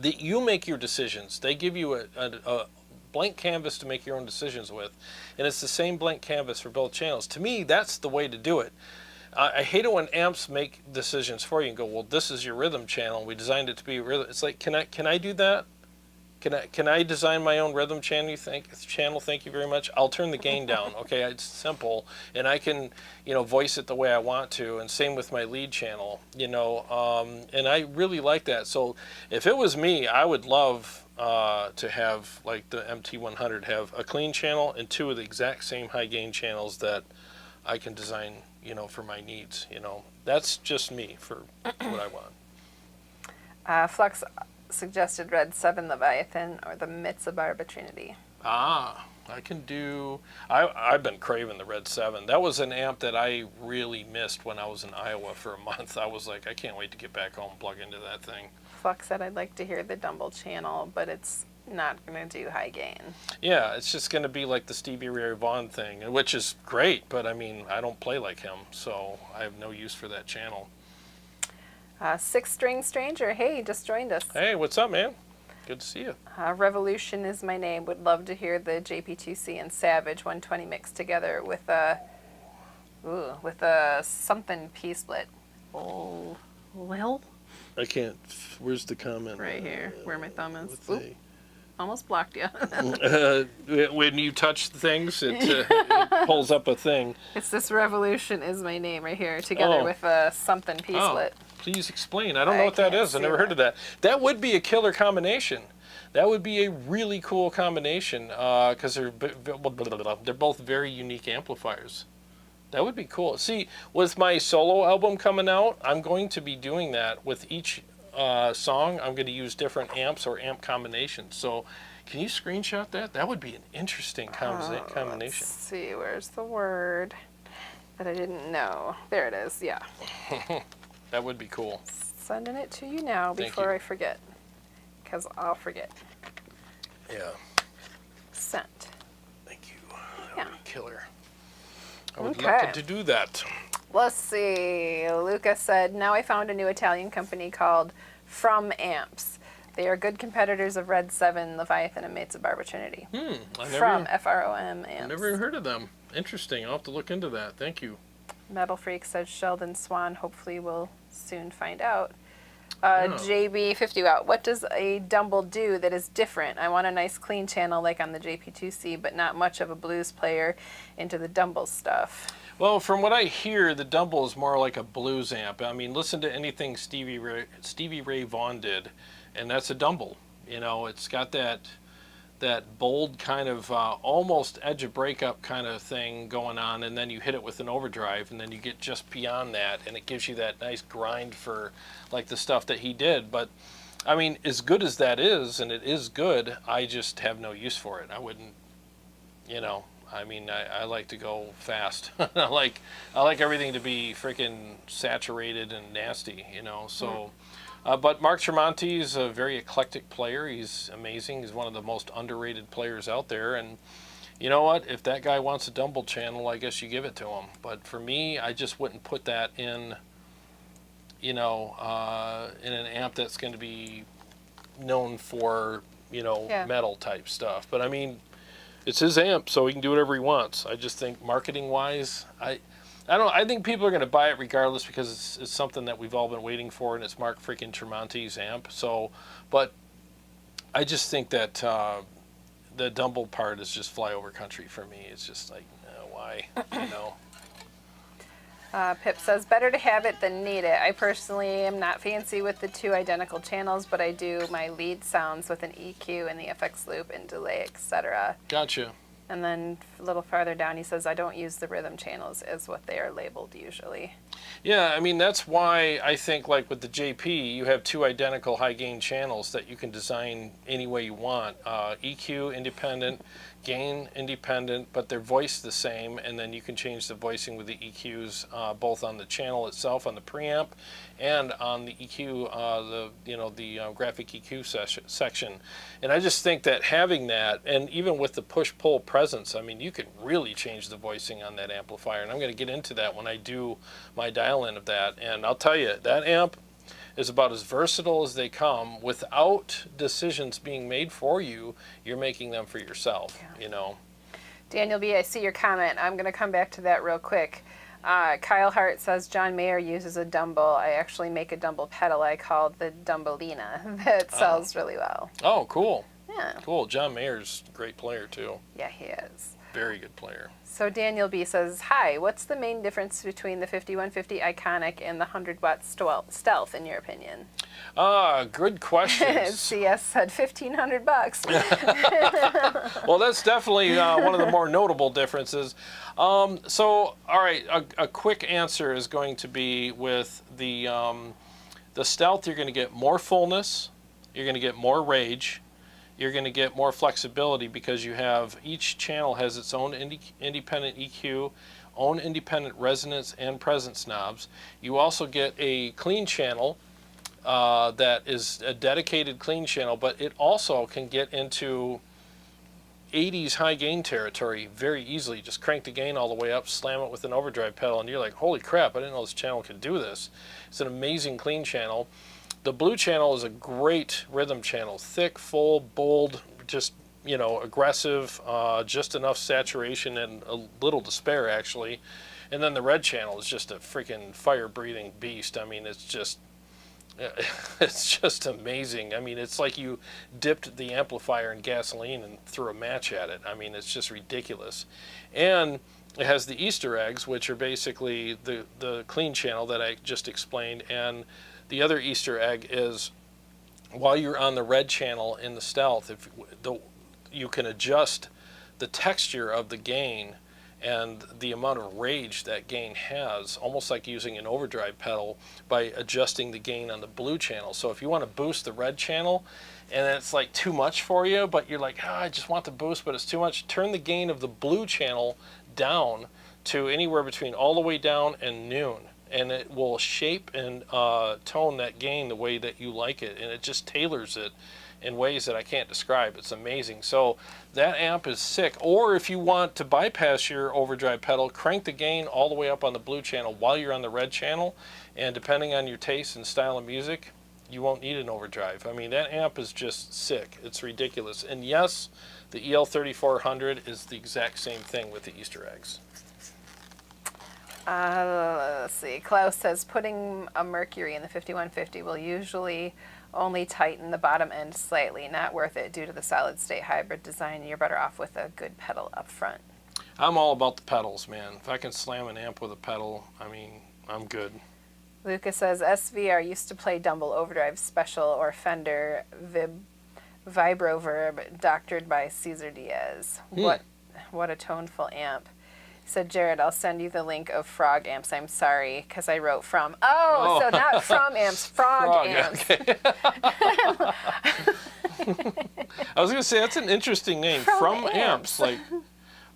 you make your decisions. They give you a blank canvas to make your own decisions with, and it's the same blank canvas for both channels. To me, that's the way to do it. I hate it when amps make decisions for you and go, well, this is your rhythm channel. We designed it to be rhythm. It's like, can I do that? Can I design my own rhythm channel? Thank you very much. I'll turn the gain down. Okay, it's simple, and I can, voice it the way I want to. And same with my lead channel. And I really like that. So if it was me, I would love to have like the MT100 have a clean channel and two of the exact same high gain channels that I can design, for my needs. That's just me for what I want. Flux suggested Red 7 Leviathan or the Mitsubarba Trinity. I can do. I've been craving the Red 7. That was an amp that I really missed when I was in Iowa for a month. I was like, I can't wait to get back home and plug into that thing. Flux said, I'd like to hear the Dumble channel, but it's not going to do high gain. Yeah, it's just going to be like the Stevie Ray Vaughan thing, which is great, but I mean, I don't play like him, so I have no use for that channel. Six String Stranger, hey, just joined us. Hey, what's up, man? Good to see you. Revolution is my name. Would love to hear the JP2C and Savage 120 mixed together with a something P-split. Oh, well. I can't. Where's the comment? Right here, where my thumb is. Oop, almost blocked you. When you touch things, it pulls up a thing. It's this Revolution is my name right here, together with a something P-split. Please explain. I don't know what that is. I never heard of that. That would be a killer combination. That would be a really cool combination because they're both very unique amplifiers. That would be cool. See, with my solo album coming out, I'm going to be doing that with each song. I'm going to use different amps or amp combinations. So can you screenshot that? That would be an interesting combination. Let's see, where's the word that I didn't know? There it is, yeah. That would be cool. Sending it to you now before I forget, because I'll forget. Yeah. Sent. Thank you. That would be killer. I would Okay. love to do that. Let's see. Luca said, now I found a new Italian company called From Amps. They are good competitors of Red 7, Leviathan, and Mitsubarba Trinity. From F-R-O-M Amps. I've never even heard of them. Interesting. I'll have to look into that. Thank you. Metal Freak says Sheldon Swan. Hopefully we'll soon find out. JB50 out. What does a Dumble do that is different? I want a nice clean channel like on the JP2C, but not much of a blues player into the Dumble stuff. Well, from what I hear, the Dumble is more like a blues amp. I mean, listen to anything Stevie Ray Vaughan did, and that's a Dumble. It's got that bold kind of almost edge of breakup kind of thing going on, and then you hit it with an overdrive, and then you get just beyond that, and it gives you that nice grind for like the stuff that he did. But I mean, as good as that is, and it is good, I just have no use for it. I wouldn't, I mean, I like to go fast. I like everything to be freaking saturated and nasty, so. But Mark Tremonti is a very eclectic player. He's amazing. He's one of the most underrated players out there. And you know what? If that guy wants a Dumble channel, I guess you give it to him. But for me, I just wouldn't put that in, in an amp that's going to be known for, metal type stuff. But I mean, it's his amp, so he can do whatever he wants. I just think marketing-wise, I think people are going to buy it regardless because it's something that we've all been waiting for, and it's Mark freaking Tremonti's amp. So, but I just think that the Dumble part is just flyover country for me. It's just like, why, Pip says, better to have it than need it. I personally am not fancy with the two identical channels, but I do my lead sounds with an EQ and the FX loop and delay, etc. Gotcha. And then a little farther down, he says, I don't use the rhythm channels as what they are labeled usually. Yeah, I mean, that's why I think, like with the JP, you have two identical high-gain channels that you can design any way you want. EQ, independent, gain, independent, but they're voiced the same, and then you can change the voicing with the EQs both on the channel itself, on the preamp, and on the EQ, the graphic EQ section. And I just think that having that, and even with the push-pull presence, I mean, you can really change the voicing on that amplifier, and I'm going to get into that when I do my dial-in of that. And I'll tell you, that amp is about as versatile as they come. Without decisions being made for you, you're making them for yourself, Daniel B., I see your comment. I'm going to come back to that real quick. Kyle Hart says, John Mayer uses a Dumble. I actually make a Dumble pedal I call the Dumbleina that sells really well. Oh, cool. Yeah. Cool. John Mayer's a great player too. Yeah, he is. Very good player. So Daniel B says, hi, what's the main difference between the 5150 Iconic and the 100-watt Stealth, in your opinion? Good questions. CS said $1,500. Well, that's definitely one of the more notable differences. So, all right, a quick answer is going to be with the Stealth, you're going to get more fullness, you're going to get more rage, you're going to get more flexibility because you have, each channel has its own independent EQ, own independent resonance and presence knobs. You also get a clean channel that is a dedicated clean channel, but it also can get into 80s high gain territory very easily. Just crank the gain all the way up, slam it with an overdrive pedal, and you're like, holy crap, I didn't know this channel could do this. It's an amazing clean channel. The blue channel is a great rhythm channel. Thick, full, bold, just, you know, aggressive, just enough saturation and a little to spare, actually. And then the red channel is just a freaking fire-breathing beast. I mean, it's just amazing. I mean, it's like you dipped the amplifier in gasoline and threw a match at it. I mean, it's just ridiculous. And it has the Easter eggs, which are basically the clean channel that I just explained. And the other Easter egg is, while you're on the red channel in the Stealth, you can adjust the texture of the gain and the amount of rage that gain has, almost like using an overdrive pedal, by adjusting the gain on the blue channel. So if you want to boost the red channel and it's like too much for you, but you're like, I just want the boost, but it's too much, turn the gain of the blue channel down to anywhere between all the way down and noon, and it will shape and tone that gain the way that you like it, and it just tailors it in ways that I can't describe. It's amazing. So that amp is sick. Or if you want to bypass your overdrive pedal, crank the gain all the way up on the blue channel while you're on the red channel, and depending on your taste and style of music, you won't need an overdrive. I mean, that amp is just sick. It's ridiculous. And yes, the EL3400 is the exact same thing with the Easter eggs. Let's see. Klaus says, putting a Mercury in the 5150 will usually only tighten the bottom end slightly. Not worth it due to the solid state hybrid design. You're better off with a good pedal up front. I'm all about the pedals, man. If I can slam an amp with a pedal, I mean, I'm good. Lucas says, SVR used to play Dumble Overdrive Special or Fender Vibroverb, doctored by Cesar Diaz. What a toneful amp. Said, Jarrod, I'll send you the link of Frog amps. I'm sorry, because I wrote from. Oh, so not from amps, frog amps. Okay. I was going to say, that's an interesting name. From amps. Like,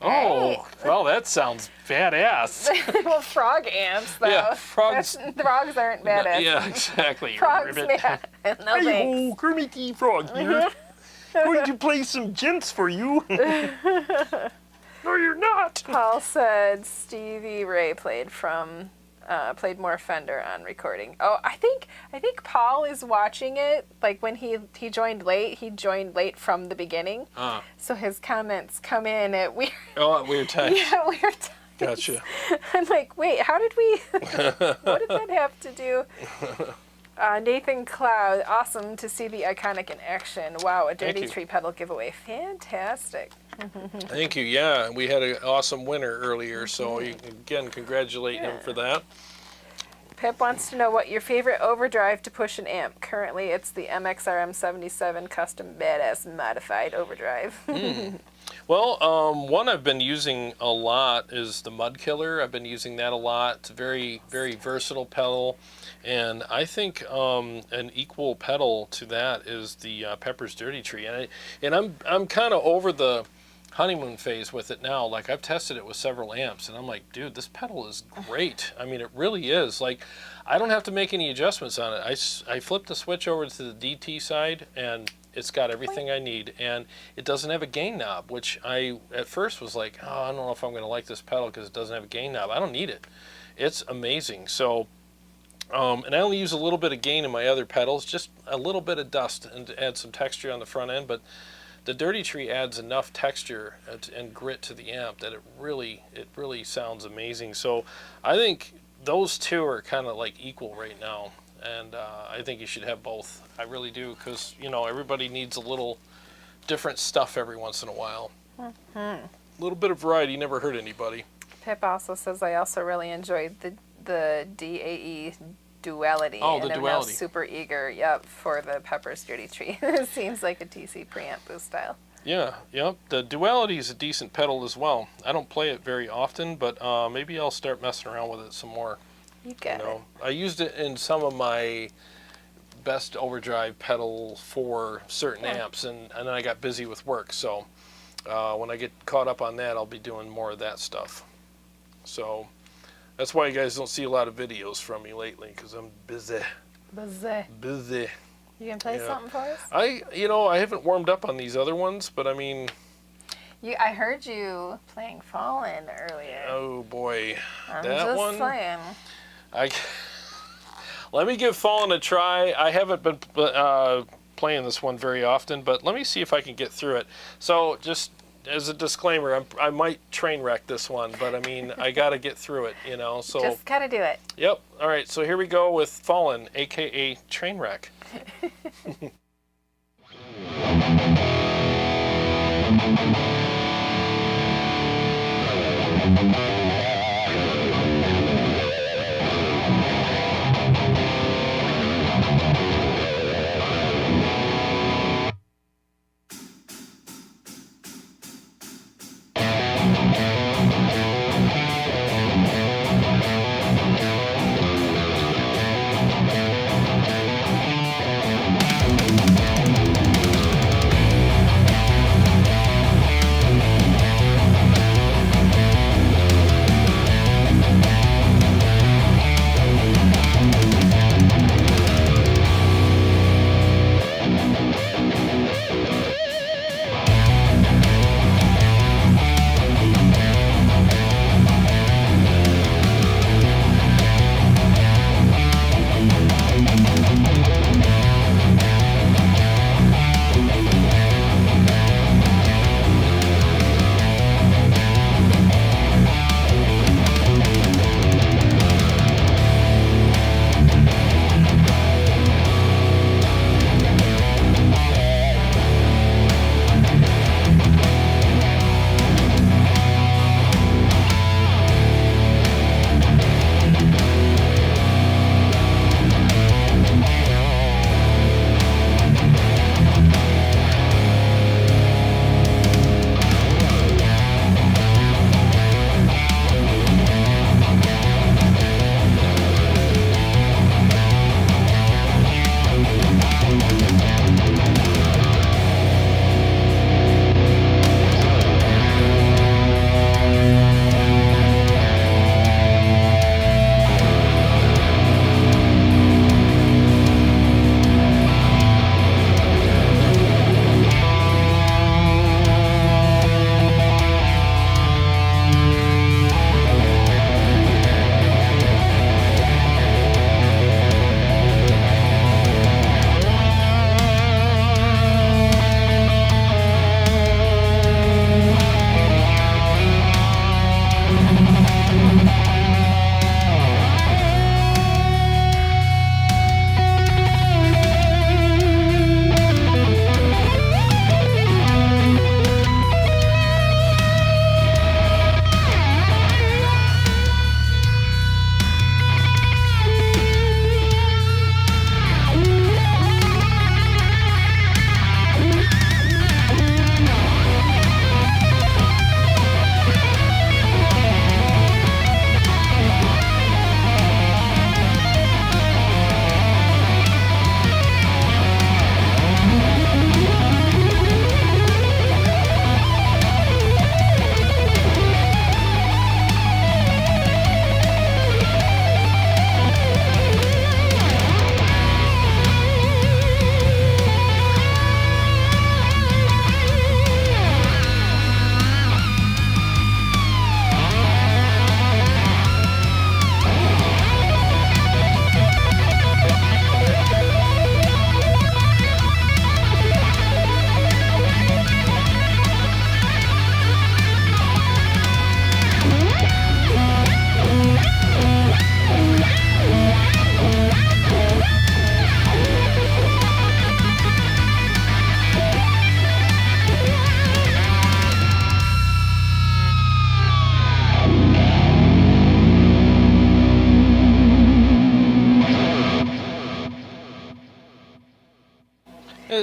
oh, hey. Well, that sounds badass. Well, frog amps, though. Yeah, frogs. Frogs aren't badass. Yeah, exactly. Frogs, yeah. No hey, Kermit the Frog here. Going to play some gents for you. No, you're not. Paul said Stevie Ray played more Fender on recording. Oh, I think Paul is watching it. Like when he joined late from the begining. So his comments come in at weird. Oh, at weird times. Yeah, weird times. Gotcha. I'm like, wait, how did we? What did that have to do? Nathan Cloud, awesome to see the Iconic in action. Wow, a Dirty Tree pedal giveaway. Fantastic. Thank you. Yeah, we had an awesome winner earlier, so you can, again, congratulate him for that. Pip wants to know what your favorite overdrive to push an amp. Currently, it's the MXRM77 Custom Badass Modified Overdrive. Well, one I've been using a lot is the Mud Killer. I've been using that a lot. It's a very, very versatile pedal. And I think an equal pedal to that is the Pepers Dirty Tree. And I'm kind of over the honeymoon phase with it now. Like, I've tested it with several amps, and I'm like, dude, this pedal is great. I mean, it really is. Like, I don't have to make any adjustments on it. I flipped the switch over to the DT side, and it's got everything I need. And it doesn't have a gain knob, which I at first was like, oh, I don't know if I'm going to like this pedal because it doesn't have a gain knob. I don't need it. It's amazing. So, and I only use a little bit of gain in my other pedals, just a little bit of dust and to add some texture on the front end. But the Dirty Tree adds enough texture and grit to the amp that it really sounds amazing. So I think those two are kind of like equal right now, and I think you should have both. I really do, because you know, everybody needs a little different stuff every once in a while. A little bit of variety never hurt anybody. Pip also says, I also really enjoyed the DAE duality. Oh, the and I'm duality. now super eager, yep, for the Pepers Dirty Tree. It seems like a TC preamp boost style. Yeah, yep. The duality is a decent pedal as well. I don't play it very often, but maybe I'll start messing around with it some more. You get it. I used it in some of my best overdrive pedal for certain amps, and then I got busy with work. So when I get caught up on that, I'll be doing more of that stuff. So that's why you guys don't see a lot of videos from me lately, because I'm busy. Busy. You can play something for us? I haven't warmed up on these other ones, but I mean... I heard you playing Fallen earlier. Oh boy, I'm that just one. saying. Let me give Fallen a try. I haven't been playing this one very often, but let me see if I can get through it. So just as a disclaimer, I might train wreck this one, but I mean, I got to get through it, So Just gotta do it. Yep. All right. So here we go with Fallen, aka train wreck.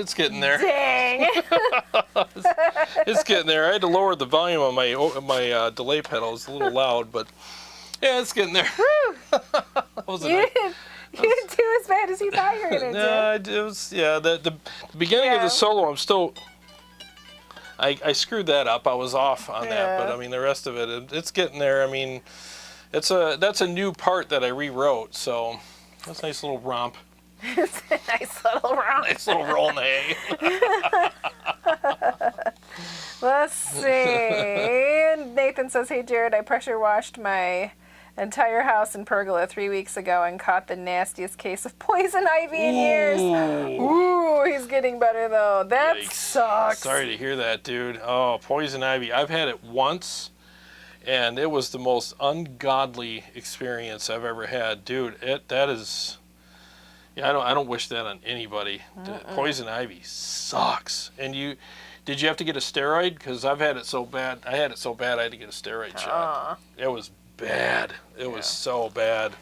It's getting there. Dang. It's getting there. I had to lower the volume on my delay pedal. It's a little loud, but yeah, it's getting there. That was a You nice- didn't do as bad as you thought you were going to No, it was, yeah, the beginning of Yeah. the solo, I'm still, I screwed that up. I was off on that, but Yeah. I mean, the rest of it's getting there. I mean, that's a new part that I rewrote, so that's a nice little romp. do. It's a nice little round. Nice little roll in the hay. Let's see. Nathan says, hey, Jarrod, I pressure washed my entire house in pergola 3 weeks ago and caught the nastiest case of poison ivy in years. Ooh, he's getting better, though. That Yikes. sucks. Sorry to hear that, dude. Oh, poison ivy. I've had it once, and it was the most ungodly experience I've ever had, dude. That is. Yeah, I don't wish that on anybody. Poison ivy sucks. And did you have to get a steroid? Because I've had it so bad. I had it so bad I had to get a steroid shot. It was bad. It was so bad.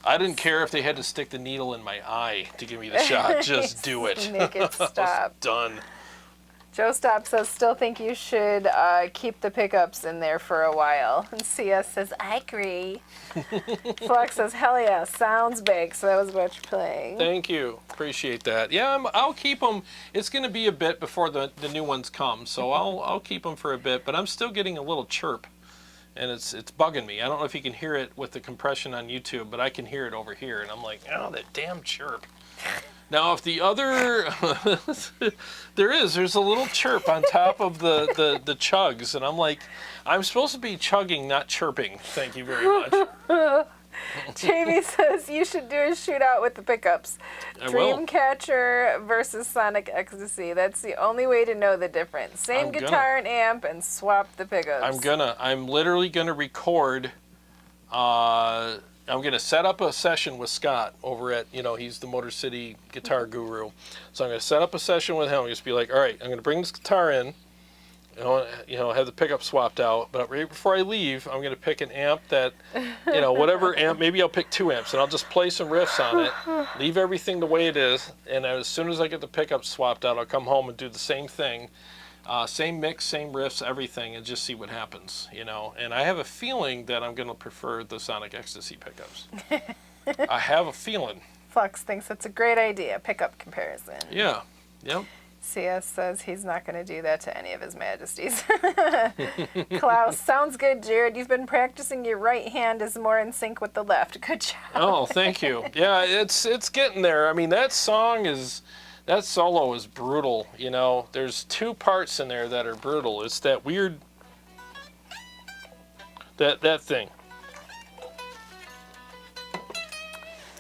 I didn't care if they had to stick the needle in my eye to give me the shot. Just do it. Make it I was stop. done. Joe Stop says, still think you should keep the pickups in there for a while. And CS says, I agree. Flex says, hell yeah, sounds big. So that was what you're playing. Thank you. Appreciate that. Yeah, I'll keep them. It's going to be a bit before the new ones come, so I'll keep them for a bit. But I'm still getting a little chirp, and it's bugging me. I don't know if you can hear it with the compression on YouTube, but I can hear it over here, and I'm like, oh, that damn chirp. Now, if the other, there's a little chirp on top of the chugs, and I'm like, I'm supposed to be chugging, not chirping. Thank you very much. Jamie says you should do a shootout with the pickups. I will. Dreamcatcher versus Sonic Ecstasy. That's the only way to know the difference. Same I'm gonna. guitar and amp, and swap the pickups. I'm literally gonna record. I'm gonna set up a session with Scott over at, he's the Motor City guitar guru. So I'm gonna set up a session with him. Just be like, all right, I'm gonna bring this guitar in. Have the pickup swapped out. But right before I leave, I'm gonna pick an amp that, whatever amp. Maybe I'll pick 2 amps, and I'll just play some riffs on it. Leave everything the way it is, and as soon as I get the pickup swapped out, I'll come home and do the same thing. Same mix, same riffs, everything, and just see what happens, And I have a feeling that I'm going to prefer the Sonic Ecstasy pickups. I have a feeling. Flux thinks that's a great idea. Pickup comparison. Yeah. Yep. CS says he's not going to do that to any of his majesties. Klaus, sounds good, Jarrod. You've been practicing your right hand is more in sync with the left. Good job. Oh, thank you. Yeah, it's getting there. I mean, that solo is brutal, There's 2 parts in there that are brutal. It's that weird, that thing.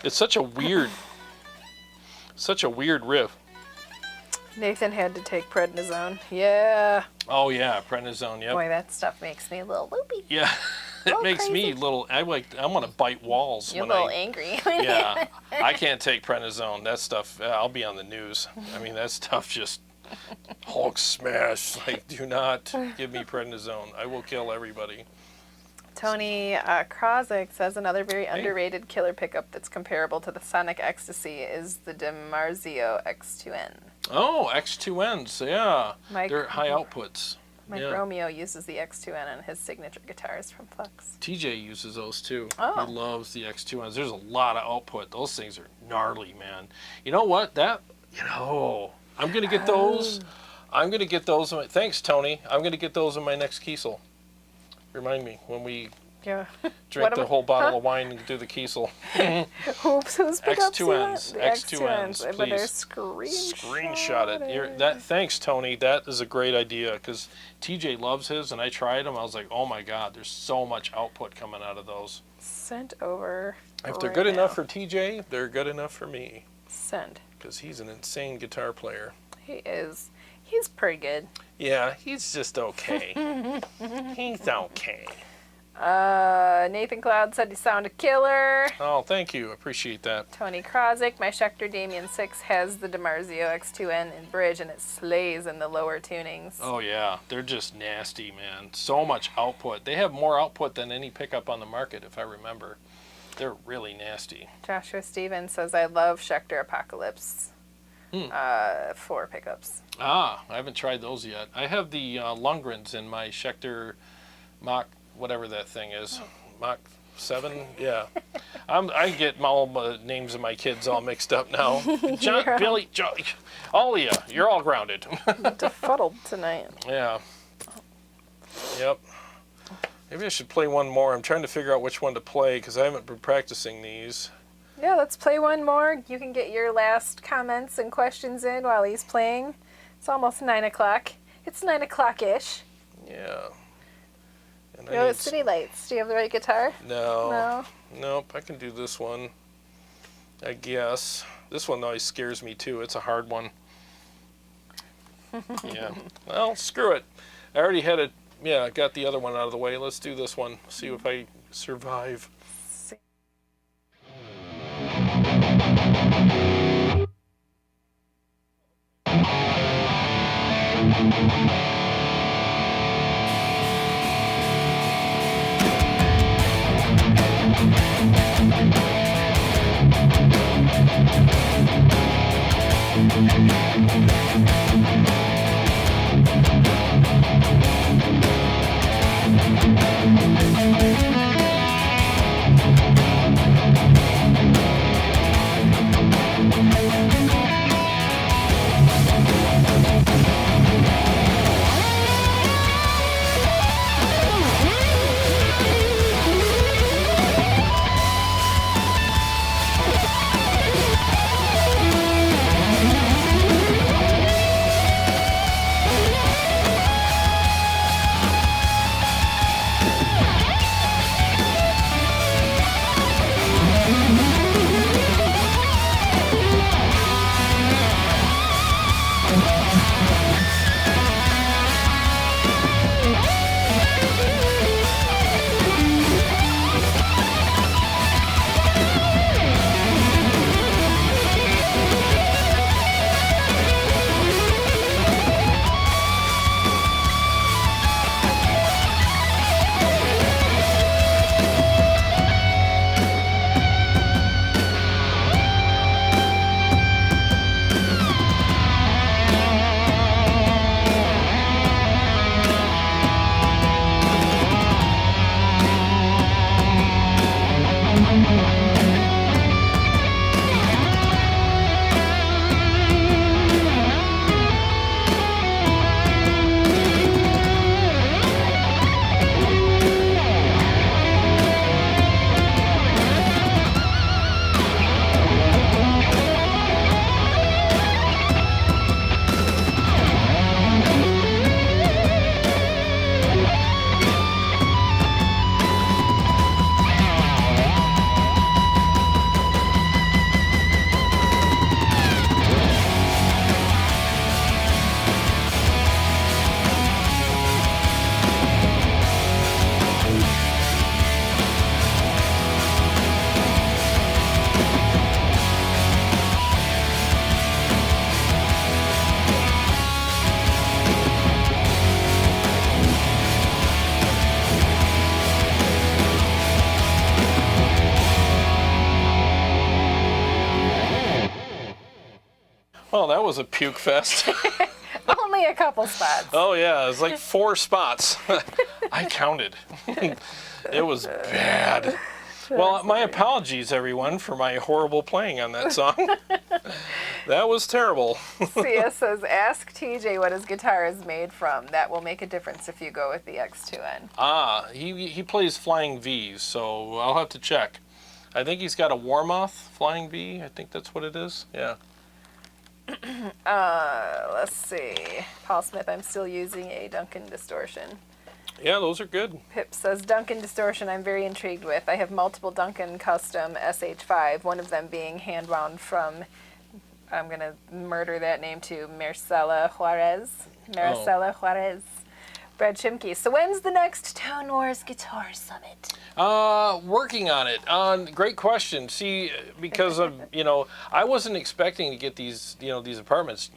It's such a weird riff. Nathan had to take prednisone. Yeah. Oh yeah, prednisone. Yep. Boy, that stuff makes me a little loopy. Yeah, it Oh, makes me crazy. little. I want to bite walls You're a when little I. angry. Yeah, I can't take prednisone. That stuff. I'll be on the news. I mean, that stuff just Hulk smash. Like, do not give me prednisone. I will kill everybody. Tony Krozik says another very underrated killer pickup that's comparable to the Sonic Ecstasy is the DiMarzio X2N. Oh, X2Ns. Yeah, Mike- they're high outputs. Mike Yeah. Romeo uses the X2N on his signature guitars from Flux. TJ uses those too. Oh. He loves the X2Ns. There's a lot of output. Those things are gnarly, man. You know what? I'm gonna get those. I'm gonna get those. Thanks, Tony. I'm gonna get those in my next Kiesel. Remind me when we Yeah. drink the whole bottle of wine and do the Kiesel. Whose pickups do you want? X2Ns. The X2Ns, I better please. Screenshot it. Thanks, Tony. That is a great idea because TJ loves his, and I tried them. I was like, oh my God, there's so much output coming out of those. Sent over. If they're right good now. enough for TJ, they're good enough for me Send. because he's an insane guitar player. He is. He's pretty good. Yeah, he's just okay. He's okay. Nathan Cloud said he sounded killer. Oh, thank you. Appreciate that. Tony Krozik, my Schecter Damien 6 has the DiMarzio X2N in bridge, and it slays in the lower tunings. Oh, yeah. They're just nasty, man. So much output. They have more output than any pickup on the market, if I remember. They're really nasty. Joshua Stevens says, I love Schecter Apocalypse. 4 pickups. Ah, I haven't tried those yet. I have the Lundgrens in my Schecter Mach, whatever that thing is. Mach 7? Yeah. I get all the names of my kids all mixed up now. John, Billy, John, all of you, you're all grounded. Befuddled tonight. Yeah. Yep. Maybe I should play one more. I'm trying to figure out which one to play because I haven't been practicing these. Yeah, let's play one more. You can get your last comments and questions in while he's playing. It's almost 9 o'clock. It's 9 o'clock-ish. Yeah. And You know, City Lights. Do you have the right guitar? No. No. Nope, I can do this one. I guess. This one always scares me too. It's a hard one. Yeah. Well, screw it. I already had it. Yeah, I got the other one out of the way. Let's do this one. See if I survive. Well, that was a puke fest. Only a couple spots. Oh, yeah, it was like 4 spots. I counted. It was bad. Well, my apologies, everyone, for my horrible playing on that song. That was terrible. Sia says, ask TJ what his guitar is made from. That will make a difference if you go with the X2N. Ah, he plays Flying V's, so I'll have to check. I think he's got a Warmoth Flying V. I think that's what it is. Yeah. Let's see. Paul Smith, I'm still using a Duncan Distortion. Yeah, those are good. Pip says, Duncan Distortion I'm very intrigued with. I have multiple Duncan custom SH5, one of them being hand-wound from, I'm going to murder that name too, Marcela Juarez. Juarez. Brad Chimke. So when's the next Tone Wars Guitar Summit? Working on it. Great question. See, because of, I wasn't expecting to get these, these apartments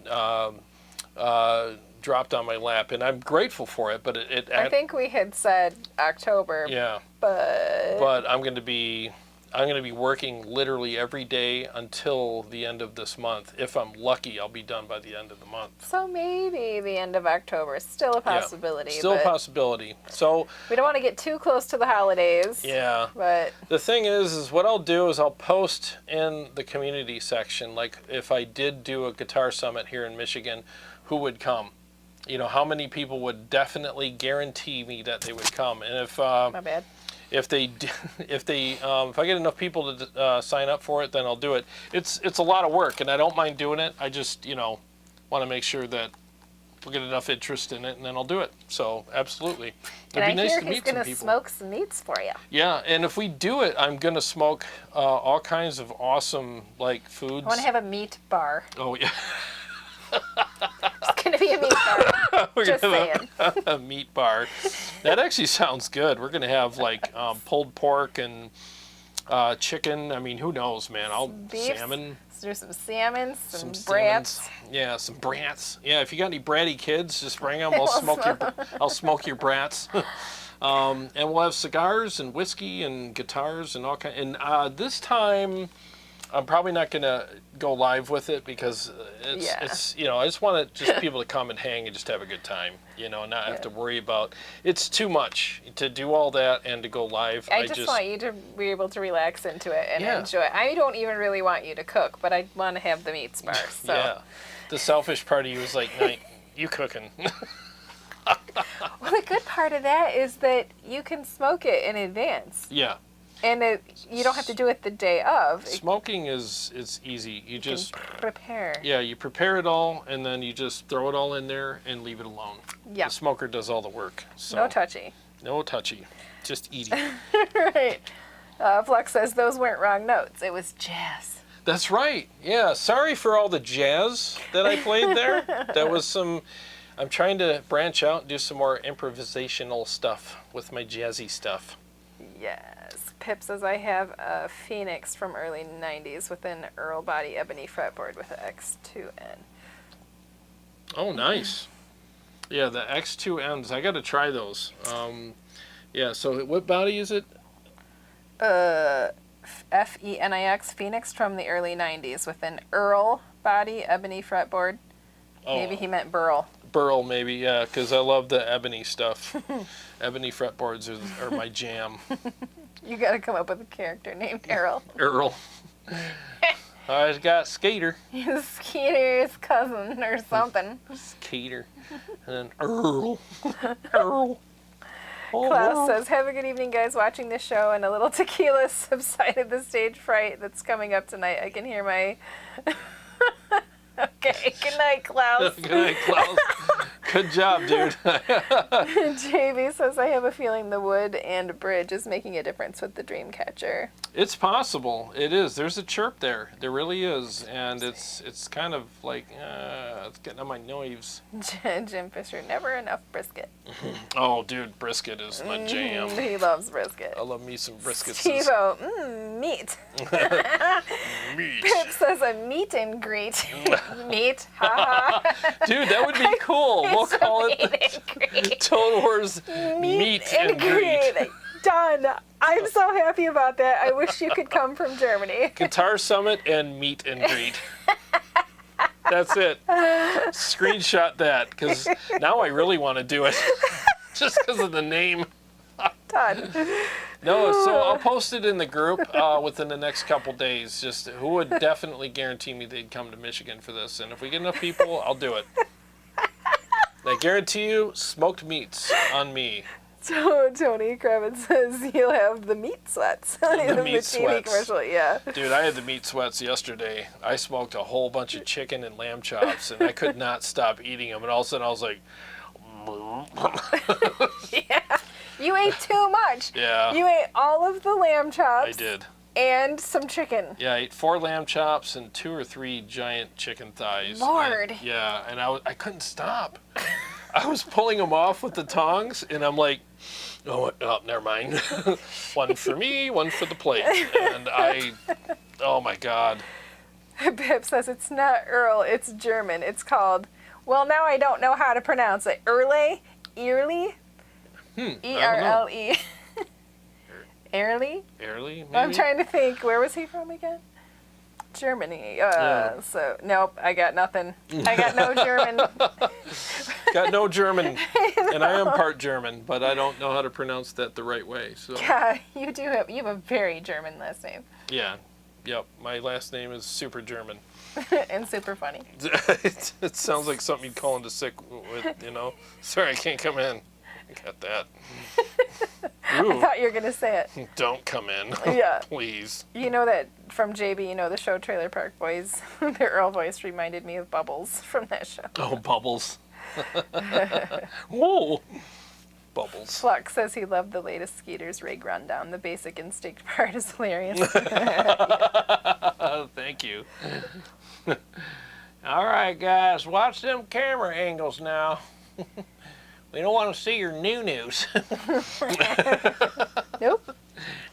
dropped on my lap, and I'm grateful for it, but I think we had said October. Yeah. But I'm going to be I'm going to be working literally every day until the end of this month. If I'm lucky, I'll be done by the end of the month. So maybe the end of October is still a possibility. Yeah, still a but possibility. So we don't want to get too close to the holidays. yeah. But The thing is what I'll do is I'll post in the community section, like if I did do a guitar summit here in Michigan, who would come? You know, how many people would definitely guarantee me that they would come? And if my bad. if I get enough people to sign up for it, then I'll do it. It's a lot of work, and I don't mind doing it. I just want to make sure that we'll get enough interest in it, and then I'll do it. So absolutely, it'd be nice to meet some people. He's gonna smoke some meats for you. Yeah, and if we do it, I'm gonna smoke all kinds of awesome foods. I want to have a meat bar. Oh yeah. It's gonna be a meat bar. Just saying. A meat bar. That actually sounds good. We're gonna have pulled pork and chicken. I mean, who knows, man? Salmon. Let's do some salmon, some Salmons. brats. Yeah, some brats. Yeah, if you got any bratty kids, just bring them. I'll smoke your brats. And we'll have cigars and whiskey and guitars and all kind. And this time, I'm probably not gonna go live with it because it's I just want people to come and hang and just have a good time, and not have to worry about. It's too much to do all that and to go live. I just want you to be able to relax into it and Yeah. enjoy it. I don't even really want you to cook, but I want to have the meat bar. So. Yeah, the selfish part of you was like, "No, you cooking." Well, the good part of that is that you can smoke it in advance. Yeah. And you don't have to do it the day of. Smoking it's easy. You just prepare. Yeah, you prepare it all and then you just throw it all in there and leave it alone. Yeah. The smoker does all the work. So No touchy. No touchy. Just eating. Right. Flux says those weren't wrong notes. It was jazz. That's right. Yeah. Sorry for all the jazz that I played there. That was some. I'm trying to branch out and do some more improvisational stuff with my jazzy stuff. Yes. Pip says I have a Phoenix from early 90s with an Earl body ebony fretboard with an X2N. Oh, nice. Yeah, the X2Ns. I got to try those. Yeah, so what body is it? FENIX Phoenix from the early 90s with an Earl body ebony fretboard. Oh, Maybe he meant Burl. Burl, maybe, yeah, because I love the ebony stuff. Ebony fretboards are my jam. You got to come up with a character named Earl. Earl. I got Skater. He's Skeeter's cousin or something. Skater. And then Earl. Earl. Oh, Klaus Earl. says, have a good evening, guys, watching the show, and a little tequila subsided the stage fright that's coming up tonight. I can hear my... Okay, good night, Klaus. Good night, Klaus. Good job, dude. JV says, I have a feeling the wood and bridge is making a difference with the Dreamcatcher. It's possible. It is. There's a chirp there. There really is. And it's kind of like, it's getting on my nerves. Jim Fisher, never enough brisket. Oh, dude, brisket is my jam. He loves brisket. I love me some briskets. Steve-O, meat. Meat. Pip says a meet and greet. Meat, haha. Dude, that would be cool. We'll call it Total Wars Meet and Greet. Done. I'm so happy about that. I wish you could come from Germany. Guitar Summit and Meet and Greet. That's it. Screenshot that, because now I really want to do it. Just because of the name. Done. No, so I'll post it in the group within the next couple days. Just who would definitely guarantee me they'd come to Michigan for this. And if we get enough people, I'll do it. I guarantee you, smoked meats on me. So Tony Kravitz says you'll have the meat sweats. The meat TV sweats. commercial, yeah. Dude, I had the meat sweats yesterday. I smoked a whole bunch of chicken and lamb chops, and I could not stop eating them. And all of a sudden, I was like, Yeah. You ate too much. yeah, You ate all of the lamb chops. I did. And some chicken. Yeah, I ate 4 lamb chops and 2 or 3 giant chicken thighs. Lord. And I couldn't stop. I was pulling them off with the tongs, and I'm like, oh never mind. One for me, one for the plate. And oh my God. Pip says it's not Earl, it's German. It's called, well, now I don't know how to pronounce it. Earle? Early? I don't know. E-R-L-E. Airly? Maybe? I'm trying to think. Where was he from again? Germany. Yeah. So, nope, I got nothing. I got no German. Got no German, and I am part German, but I don't know how to pronounce that the right way. So Yeah, you have a very German last name. yeah, yep. My last name is super German. And super funny. It sounds like something you'd call into sick with, Sorry, I can't come in. I got that. I Ooh, thought you were going to say it. don't come in. Yeah. Please. You know that from JB, the show Trailer Park Boys, the Earl voice reminded me of Bubbles from that show. Oh, Bubbles. Whoa. Bubbles. Flux says he loved the latest Skeeter's rig rundown. The basic instinct part is hilarious. Thank you. All right, guys, watch them camera angles now. We don't want to see your new news. Nope.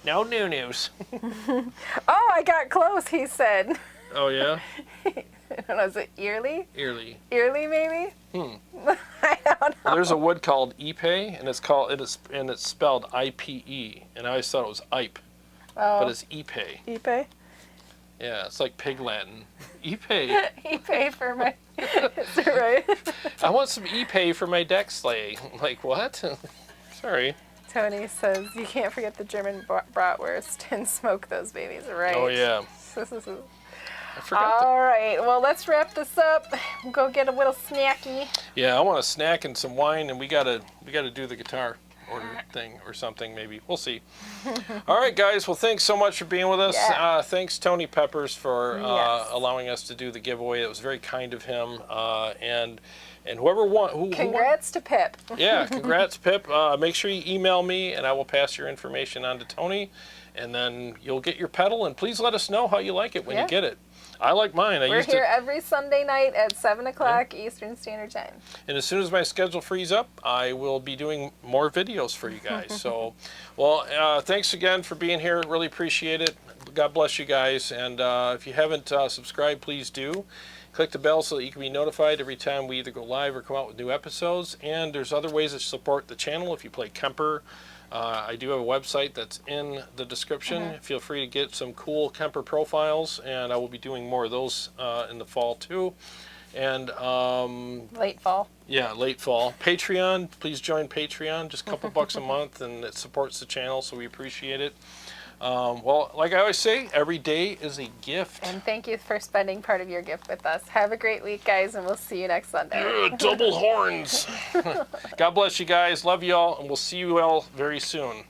No new news. Oh, I got close, he said. Oh, yeah? Was it yearly? Early. Yearly, maybe? I don't know. Well, there's a wood called Ipe, and it's spelled IPE, and I always thought it was Ipe, Oh, but it's Ipe. Ipe? Yeah, it's like pig Latin. Ipe. Ipe for my... Is it right? I want some Ipe for my deck sleigh. Like, what? Sorry. Tony says, you can't forget the German bratwurst and smoke those babies, right? Oh, yeah. I forgot All right, well, let's wrap this up. Go get a little snacky. Yeah, I want a snack and some wine, and we gotta do the guitar order thing or something, maybe. We'll see. All right, guys. Well, thanks so much for being with us. Yeah. Thanks, Tony Peppers, for Yes. allowing us to do the giveaway. It was very kind of him. And whoever won, who won? Congrats to Pip. Yeah, congrats, Pip. Make sure you email me, and I will pass your information on to Tony, and then you'll get your pedal. And please let us know how you like it when you get it. I like mine. We're here every Sunday night at 7 o'clock Eastern Standard Time. And as soon as my schedule frees up, I will be doing more videos for you guys. So, well, thanks again for being here. Really appreciate it. God bless you guys. And if you haven't subscribed, please do. Click the bell so that you can be notified every time we either go live or come out with new episodes. And there's other ways to support the channel if you play KEMPER. I do have a website that's in the description. Feel free to get some cool KEMPER profiles, and I will be doing more of those in the fall too. And Late fall. yeah, late fall. Patreon, please join Patreon. Just a couple bucks a month, and it supports the channel, so we appreciate it. Well, like I always say, every day is a gift. And thank you for spending part of your gift with us. Have a great week, guys, and we'll see you next Sunday. Double horns. God bless you guys. Love you all, and we'll see you all very soon.